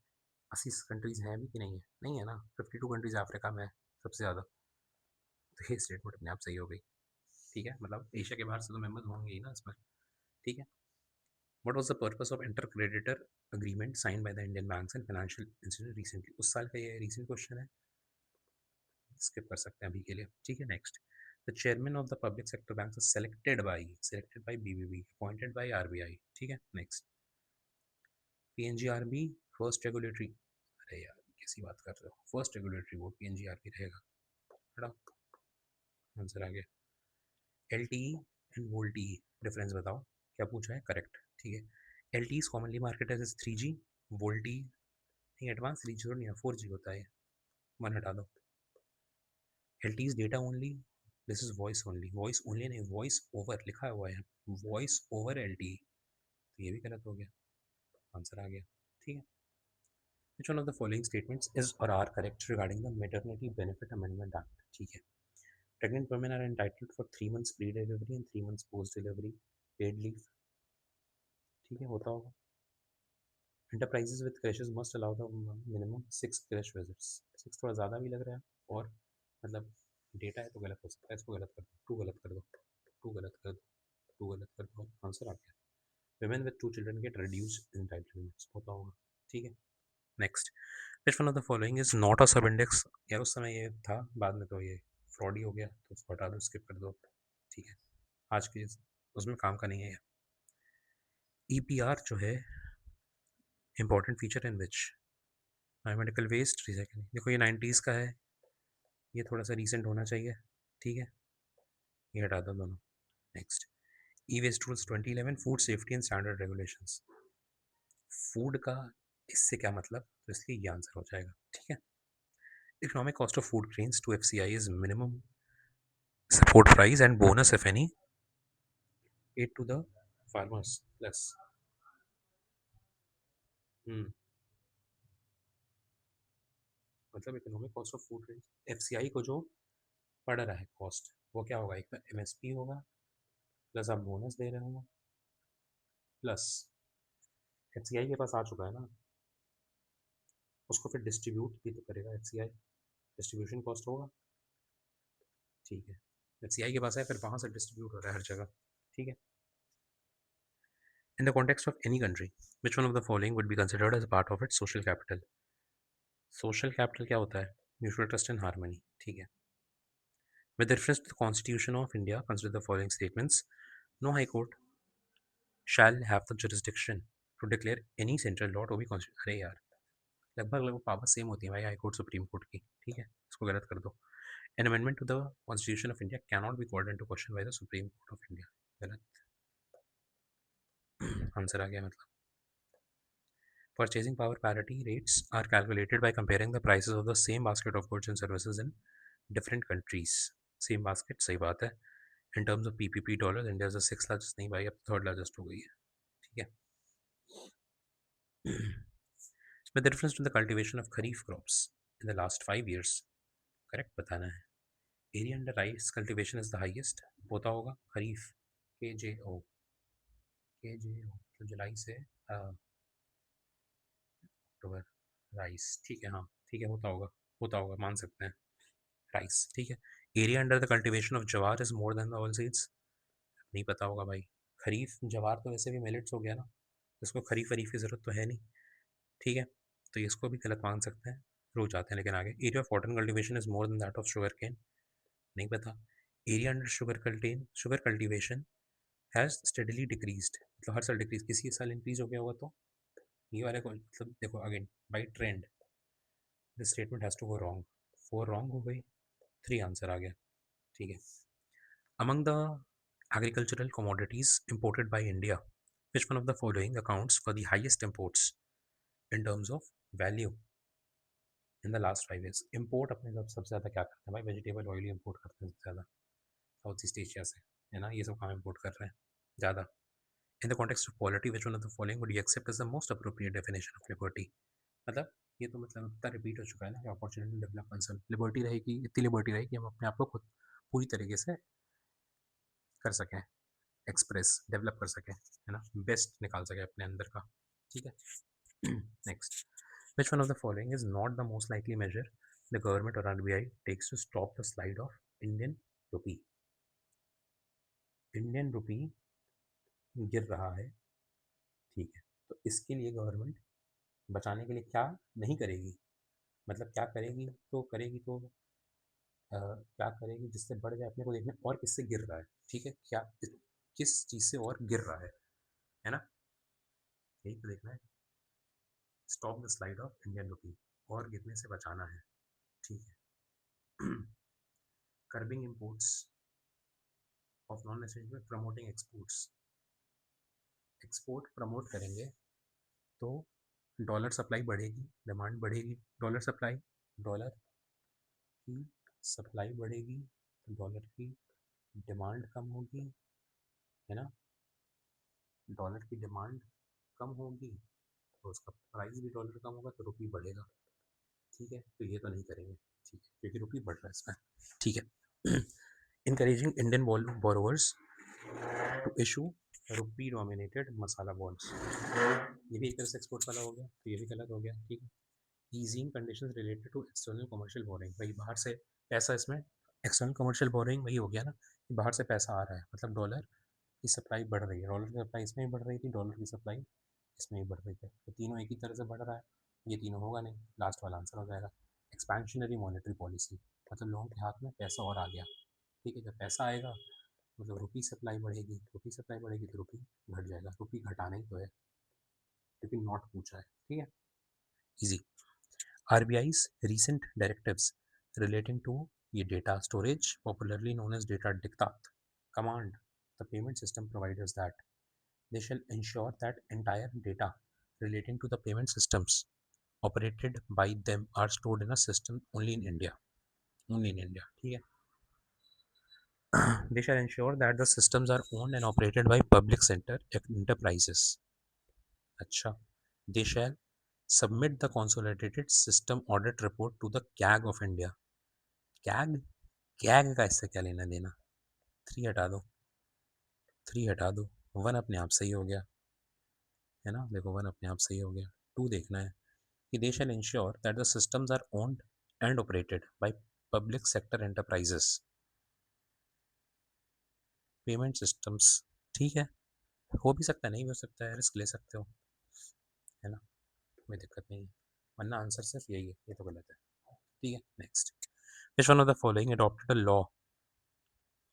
80 कंट्रीज हैं भी कि नहीं है, नहीं है ना, 52 कंट्रीज अफ्रीका में है सबसे ज़्यादा, तो ये स्टेटमेंट अपने आप सही हो गई, ठीक है, मतलब एशिया के बाहर से तो मेंबर्स होंगे ही ना इसमें, ठीक है। What was the purpose of intercreditor agreement signed by the Indian banks and financial institutions recently? उस साल का ये recent question है, skip कर सकते हैं अभी के लिए, ठीक है। Next, the chairman of the public sector banks is selected by BBB, appointed by RBI, ठीक है। Next, PNGRB first regulatory, अरे यार कैसी बात कर रहे हो, फर्स्ट रेगुलेटरी बोर्ड PNGRB रहेगा, हटाओ, आंसर आ गया। LTE एंड वोल्टीई डिफरेंस बताओ, क्या पूछा है, करेक्ट, ठीक है। LTE is commonly marketed as 3G, VoLTE नहीं, एडवांस 3G तो नहीं है, 4G होता है, 1 हटा दो। LTE is data only, this is voice only, voice only नहीं, वॉइस ओवर लिखा हुआ है, वॉइस ओवर LTE, तो ये भी गलत हो गया, आंसर आ गया, ठीक है। Which one of the following statements is or are correct regarding the Maternity Benefit Amendment Act, ठीक है। Pregnant women are entitled for 3 months pre-delivery and 3 months post-delivery paid leave, ठीक है, होता होगा। Enterprises with crashes must allow the minimum 6 crash visits, 6 थोड़ा ज़्यादा भी लग रहा है, और मतलब डेटा है तो गलत हो सकता है, इसको गलत कर दो, 2 गलत कर दो, 2 गलत कर दो, 2 गलत कर दो, आंसर आ गया। Women with 2 children get reduced entitlements, होता होगा, ठीक है। Next, which one of the following is not अ सब इंडेक्स, यार उस समय ये था, बाद में तो ये फ्रॉड ही हो गया, तो उसको हटा दो, स्किप कर दो, ठीक है, आज के उसमें काम का नहीं है। EPR जो है important feature in which biomedical waste recycling, देखो ये 90s का है, ये थोड़ा सा रीसेंट होना चाहिए, ठीक है, ये हटा दो दोनों। Next, E waste rules 2011 food safety and standard regulations, food का इससे क्या मतलब, तो इसलिए ये आंसर हो जाएगा, ठीक है। Economic cost of food grains to FCI is minimum support price and bonus if any paid to the farmers plus मतलब economic cost of food range FCI को जो पड़ रहा है कॉस्ट, वो क्या होगा, एक तो MSP होगा, प्लस आप बोनस दे रहे हो, प्लस FCI के पास आ चुका है ना, उसको फिर डिस्ट्रीब्यूट भी तो करेगा FCI, डिस्ट्रीब्यूशन कॉस्ट होगा, ठीक है। FCI के पास है, फिर वहाँ से डिस्ट्रीब्यूट हो रहा है हर जगह, ठीक है। In the context of any country, which one of the following would be considered as a part of its social capital? Social capital क्या होता है, म्यूचुअल ट्रस्ट एंड हार्मनी, ठीक है। With reference to the Constitution of India, consider the following statements. No High Court shall have the jurisdiction to declare any central law to be constitutional. अरे यार, लगभग लगभग power same होती है भाई high court supreme court की, ठीक है, इसको गलत कर दो। An amendment to the Constitution of India cannot be called into question by the Supreme Court of India, गलत, आंसर आ गया मतलब। Purchasing power parity rates are calculated by comparing the prices of the same basket of goods and services in different countries. Same basket, सही बात है। In terms of PPP dollars, India is the 6th largest, नहीं भाई, अब third largest हो गई है, ठीक है। With reference to the cultivation of kharif crops in the last 5 years, correct बताना है। Area under rice cultivation is the highest, होता होगा खरीफ, KJO, तो जुलाई से अक्टूबर, राइस, ठीक है, हाँ ठीक है, होता होगा मान सकते हैं, राइस, ठीक है। Area under the cultivation of jowar is more than the oil seeds, नहीं पता होगा भाई। खरीफ जवार तो वैसे भी मिलेट्स हो गया ना, इसको खरीफ वरीफ की ज़रूरत तो है नहीं, ठीक है, तो इसको भी गलत मान सकते हैं, रुक जाते हैं। लेकिन आगे, area of cotton cultivation is more than that of sugar cane, नहीं पता। Area under sugar cultivation has steadily decreased, मतलब हर साल डिक्रीज, किसी साल इंक्रीज हो गया होगा तो ये वाले को मतलब देखो again by trend the statement has to go wrong, 4 wrong हो गई, 3 आंसर आ गया, ठीक है। Among the agricultural commodities imported by India, which one of the following accounts for the highest imports in terms of value in the last 5 years? Import अपने सबसे ज़्यादा क्या करते हैं भाई, वेजिटेबल ऑयल ही इम्पोर्ट करते हैं सबसे ज़्यादा साउथ ईस्ट एशिया से, है ना, ये सब काम इम्पोर्ट कर रहे हैं ज़्यादा। In the context of quality, which one of the following would you accept as the most appropriate definition of liberty? मतलब ये तो मतलब इतना रिपीट हो चुका है ना कि अपॉर्चुनिटी डेवलप कंसर्न, लिबर्टी रहेगी, इतनी लिबर्टी रहेगी हम अपने आप को खुद पूरी तरीके से कर सकें, एक्सप्रेस डेवलप कर सकें, है ना, बेस्ट निकाल सकें अपने अंदर का, ठीक है। Next, which one of the following is not the most likely measure the government और RBI takes to stop the slide of Indian rupee? Indian rupee गिर रहा है, ठीक है, तो इसके लिए गवर्नमेंट बचाने के लिए क्या नहीं करेगी, मतलब क्या करेगी, तो करेगी तो क्या करेगी जिससे बढ़ जाए, अपने को देखना और किससे गिर रहा है, ठीक है, क्या किस चीज़ से और गिर रहा है ना, यही तो देखना है। Stop the slide of Indian रुपी, और गिरने से बचाना है, ठीक है। Curbing imports of non essential, promoting exports, export promote करेंगे तो डॉलर सप्लाई बढ़ेगी, डिमांड बढ़ेगी, डॉलर सप्लाई, डॉलर की सप्लाई बढ़ेगी तो डॉलर की डिमांड कम होगी, है ना, डॉलर की डिमांड कम होगी तो उसका प्राइस भी डॉलर कम होगा तो रुपी बढ़ेगा, ठीक है, तो ये तो नहीं करेंगे, ठीक है, क्योंकि रुपी बढ़ रहा है इसमें, ठीक है। Encouraging Indian borrowers to issue rupee dominated masala bonds, ये भी एक तरह से एक्सपोर्ट वाला हो गया, तो ये भी गलत हो गया, ठीक है। Easing conditions related to external commercial borrowing, भाई बाहर से पैसा, इसमें एक्सटर्नल कमर्शियल बोरिंग वही हो गया ना कि बाहर से पैसा आ रहा है, मतलब डॉलर की सप्लाई बढ़ रही है, डॉलर की सप्लाई इसमें भी बढ़ रही थी, डॉलर की सप्लाई इसमें भी बढ़ रही है, तो तीनों एक ही तरह से बढ़ रहा है, ये तीनों होगा नहीं, लास्ट वाला आंसर हो जाएगा। एक्सपेंशनरी मॉनेटरी पॉलिसी, मतलब लोगों के हाथ में पैसा और आ गया, ठीक है, जब पैसा आएगा मतलब रुपी सप्लाई बढ़ेगी, रुपी सप्लाई बढ़ेगी तो रुपी घट जाएगा, रुपी घटाना ही तो है, क्योंकि नॉट पूछा है, ठीक है, easy. RBI's recent directives relating to ये data storage, popularly known as data diktat, command the payment system providers that they shall ensure that entire data relating to the payment systems operated by them are stored in a system only in India, only in India, ठीक है। They shall ensure that the systems are owned and operated by public sector enterprises. अच्छा, they shall submit the consolidated system audit report to the CAG of India. CAG, CAG का इससे क्या लेना देना, 3 हटा दो, 3 हटा दो, 1 अपने आप सही हो गया, है ना, देखो 1 अपने आप सही हो गया, 2 देखना है कि they shall ensure that the systems are owned and operated by public sector enterprises, payment systems, ठीक है, हो भी सकता है नहीं भी हो सकता है, रिस्क ले सकते हो, है ना, कोई दिक्कत नहीं है, वरना आंसर सिर्फ यही है, ये तो गलत है, ठीक है। Next, which one of the following adopted a law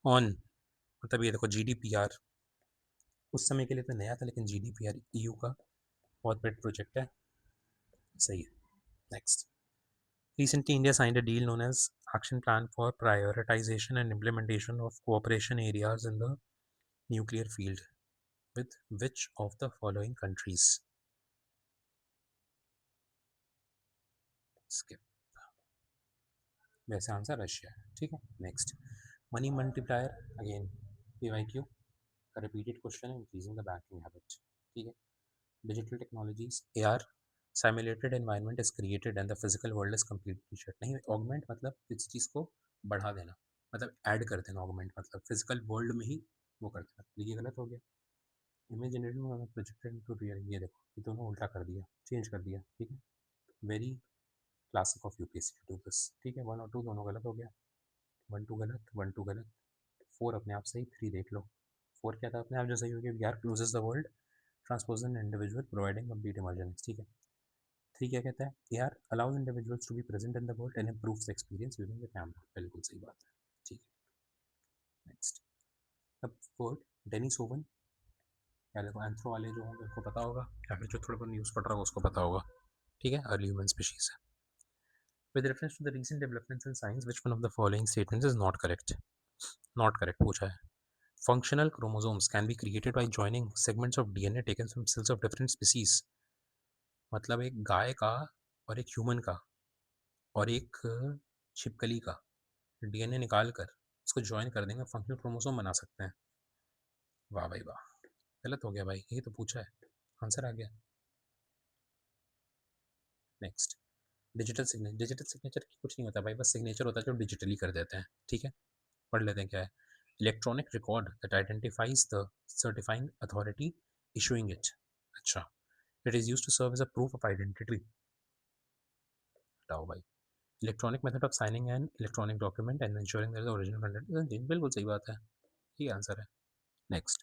on, मतलब ये देखो GDPR, उस समय के लिए तो नया था, लेकिन GDPR EU का बहुत बड़ा प्रोजेक्ट है, सही है। Next, recently India signed a deal known as Action Plan for Prioritization and Implementation of Cooperation Areas in the Nuclear Field with which of the following countries? Skip, वैसे answer Russia है, ठीक है। Next, money multiplier, again PYQ का repeated question है, increasing the banking habit, ठीक है। Digital technologies, AR simulated environment is created and the physical world is completely shut, नहीं augment मतलब किसी चीज़ को बढ़ा देना, मतलब ऐड कर देना, augment मतलब फिजिकल वर्ल्ड में ही वो कर देना, तो ये गलत हो गया। Image generated projected into real, ये देखो ये दोनों उल्टा कर दिया, चेंज कर दिया, ठीक है, very classic of UPSC to this, ठीक है, 1 और 2 दोनों गलत हो गया, 1 2 गलत, 1 2 गलत, 4 अपने आप सही, 3 देख लो, 4 क्या था अपने आप जो सही हो गया, we are closes the world transpose an individual providing complete emergency, ठीक है। 3 क्या कहता है, AR allows individuals to be present in the world and improves the experience using the camera, बिल्कुल सही बात है, ठीक है। नेक्स्ट, अब फोर्थ, डेनिसोवन, या देखो एंथ्रो वाले जो होंगे उनको पता होगा, या फिर जो थोड़ा बहुत न्यूज़ पढ़ रहा होगा उसको पता होगा, ठीक है, अर्ली ह्यूमन स्पीशीज है। With reference to the recent developments in science which one of the following statements is not correct? Not correct पूछा है। Functional chromosomes can be created by joining segments of DNA taken from cells of different species. मतलब एक गाय का और एक human का और एक छिपकली का डीएनए निकाल कर उसको ज्वाइन कर देंगे, फंक्शनल क्रोमोसोम बना सकते हैं। वाह भाई वाह, गलत हो गया भाई, यही तो पूछा है, आंसर आ गया। नेक्स्ट, डिजिटल सिग्नेचर की कुछ नहीं होता भाई, बस सिग्नेचर होता है जो डिजिटली कर देते हैं, ठीक है। पढ़ लेते हैं क्या है। Electronic record that identifies the certifying authority issuing it. अच्छा, it is used to serve as a proof of identity. बताओ भाई, electronic method of signing an electronic document and ensuring that the original content, बिल्कुल सही बात है, ये answer है। Next,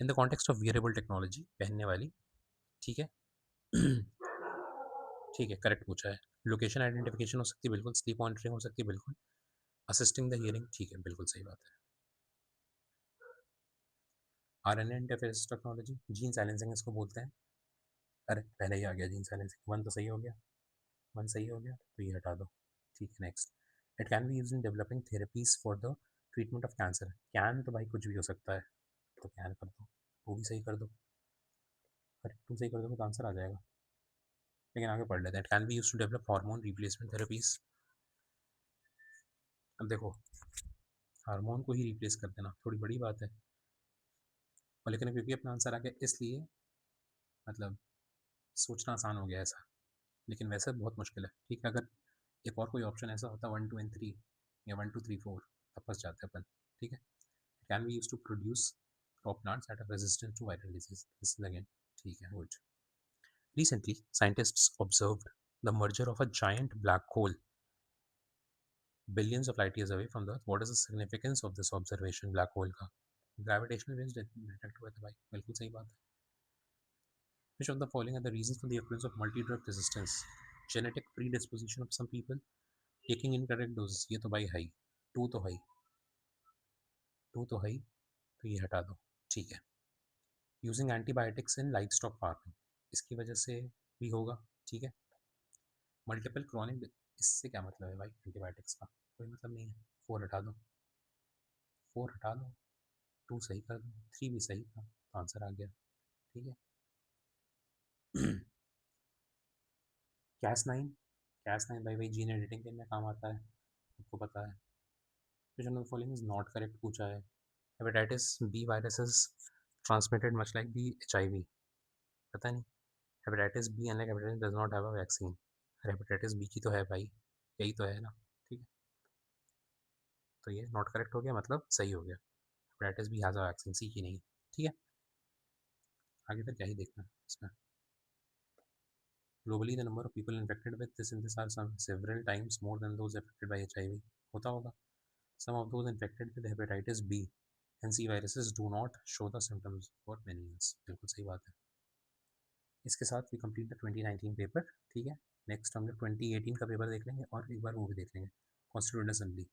in the context of wearable technology, पहनने वाली, ठीक है। ठीक है, करेक्ट पूछा है। लोकेशन आइडेंटिफिकेशन हो सकती है, बिल्कुल। स्लीप मॉनिटरिंग हो सकती है, बिल्कुल। असिस्टिंग द हियरिंग, ठीक है, बिल्कुल सही बात है। RNA interface technology, gene silencing इसको बोलते हैं। अरे पहले ही आ गया जीन साइलेंसिंग, वन तो सही हो गया, वन सही हो गया, तो ये हटा दो, ठीक है। Next, it can be use in developing therapies for the treatment of cancer. Can तो भाई कुछ भी हो सकता है, तो कैन कर दो, वो भी सही कर दो। अरे तुम सही कर दो तो आंसर आ जाएगा, लेकिन आगे पढ़ लेते हैं। It can be use to develop hormone replacement therapies. अब देखो, हार्मोन को ही रिप्लेस कर देना थोड़ी बड़ी बात है, और लेकिन क्योंकि अपना आंसर आ गया इसलिए मतलब सोचना आसान हो गया ऐसा, लेकिन वैसे बहुत मुश्किल है, ठीक है। अगर एक और कोई ऑप्शन ऐसा होता 1 2 and 3 या 1 2 3 4, तब फंस जाते अपन, ठीक है। Can be use to produce crop plants that are resistant to viral disease, this is again ठीक है, good. Recently, scientists observed the merger of a giant black hole billions of light years away from the Earth. What is the significance of this observation black hole का? Gravitational waves detect हुए थे भाई, बिल्कुल सही बात है। Which of the following are the reasons for the occurrence of multi-drug resistance? Genetic predisposition of some people, taking incorrect doses, ये तो भाई है ही, टू तो है ही, टू तो है ही, तो ये हटा दो, ठीक है। Using antibiotics in life stock farming, इसकी वजह से भी होगा, ठीक है। मल्टीपल क्रॉनिक, इससे क्या मतलब है भाई एंटीबायोटिक्स का, कोई मतलब नहीं है, फोर हटा दो, फोर हटा दो, टू सही कर दो, थ्री भी सही था, तो आंसर आ गया, ठीक है। कैस नाइन, कैस नाइन भाई भाई जीन एडिटिंग के में काम आता है, आपको पता है। Question following is not correct पूछा है। Hepatitis B virus is transmitted much like the HIV, पता नहीं। Hepatitis B unlike hepatitis does not have a vaccine, अरे हेपेटाइटिस बी की तो है भाई, यही तो है ना, ठीक है। तो ये नॉट करेक्ट हो गया, मतलब सही हो गया, hepatitis B has a vaccine, C की नहीं, ठीक है। आगे फिर क्या ही देखना है इसमें। Globally the number of people infected with this in this are some several times more than those affected by HIV, होता होगा। Some of those infected with hepatitis B and C viruses do not show the symptoms for many years, बिल्कुल सही बात है। इसके साथ we complete the 2019 paper, ठीक है। नेक्स्ट हम लोग 2018 का पेपर देख लेंगे और एक बार वो भी देख लेंगे, कॉन्स्टिट्यूएंट असेंबली।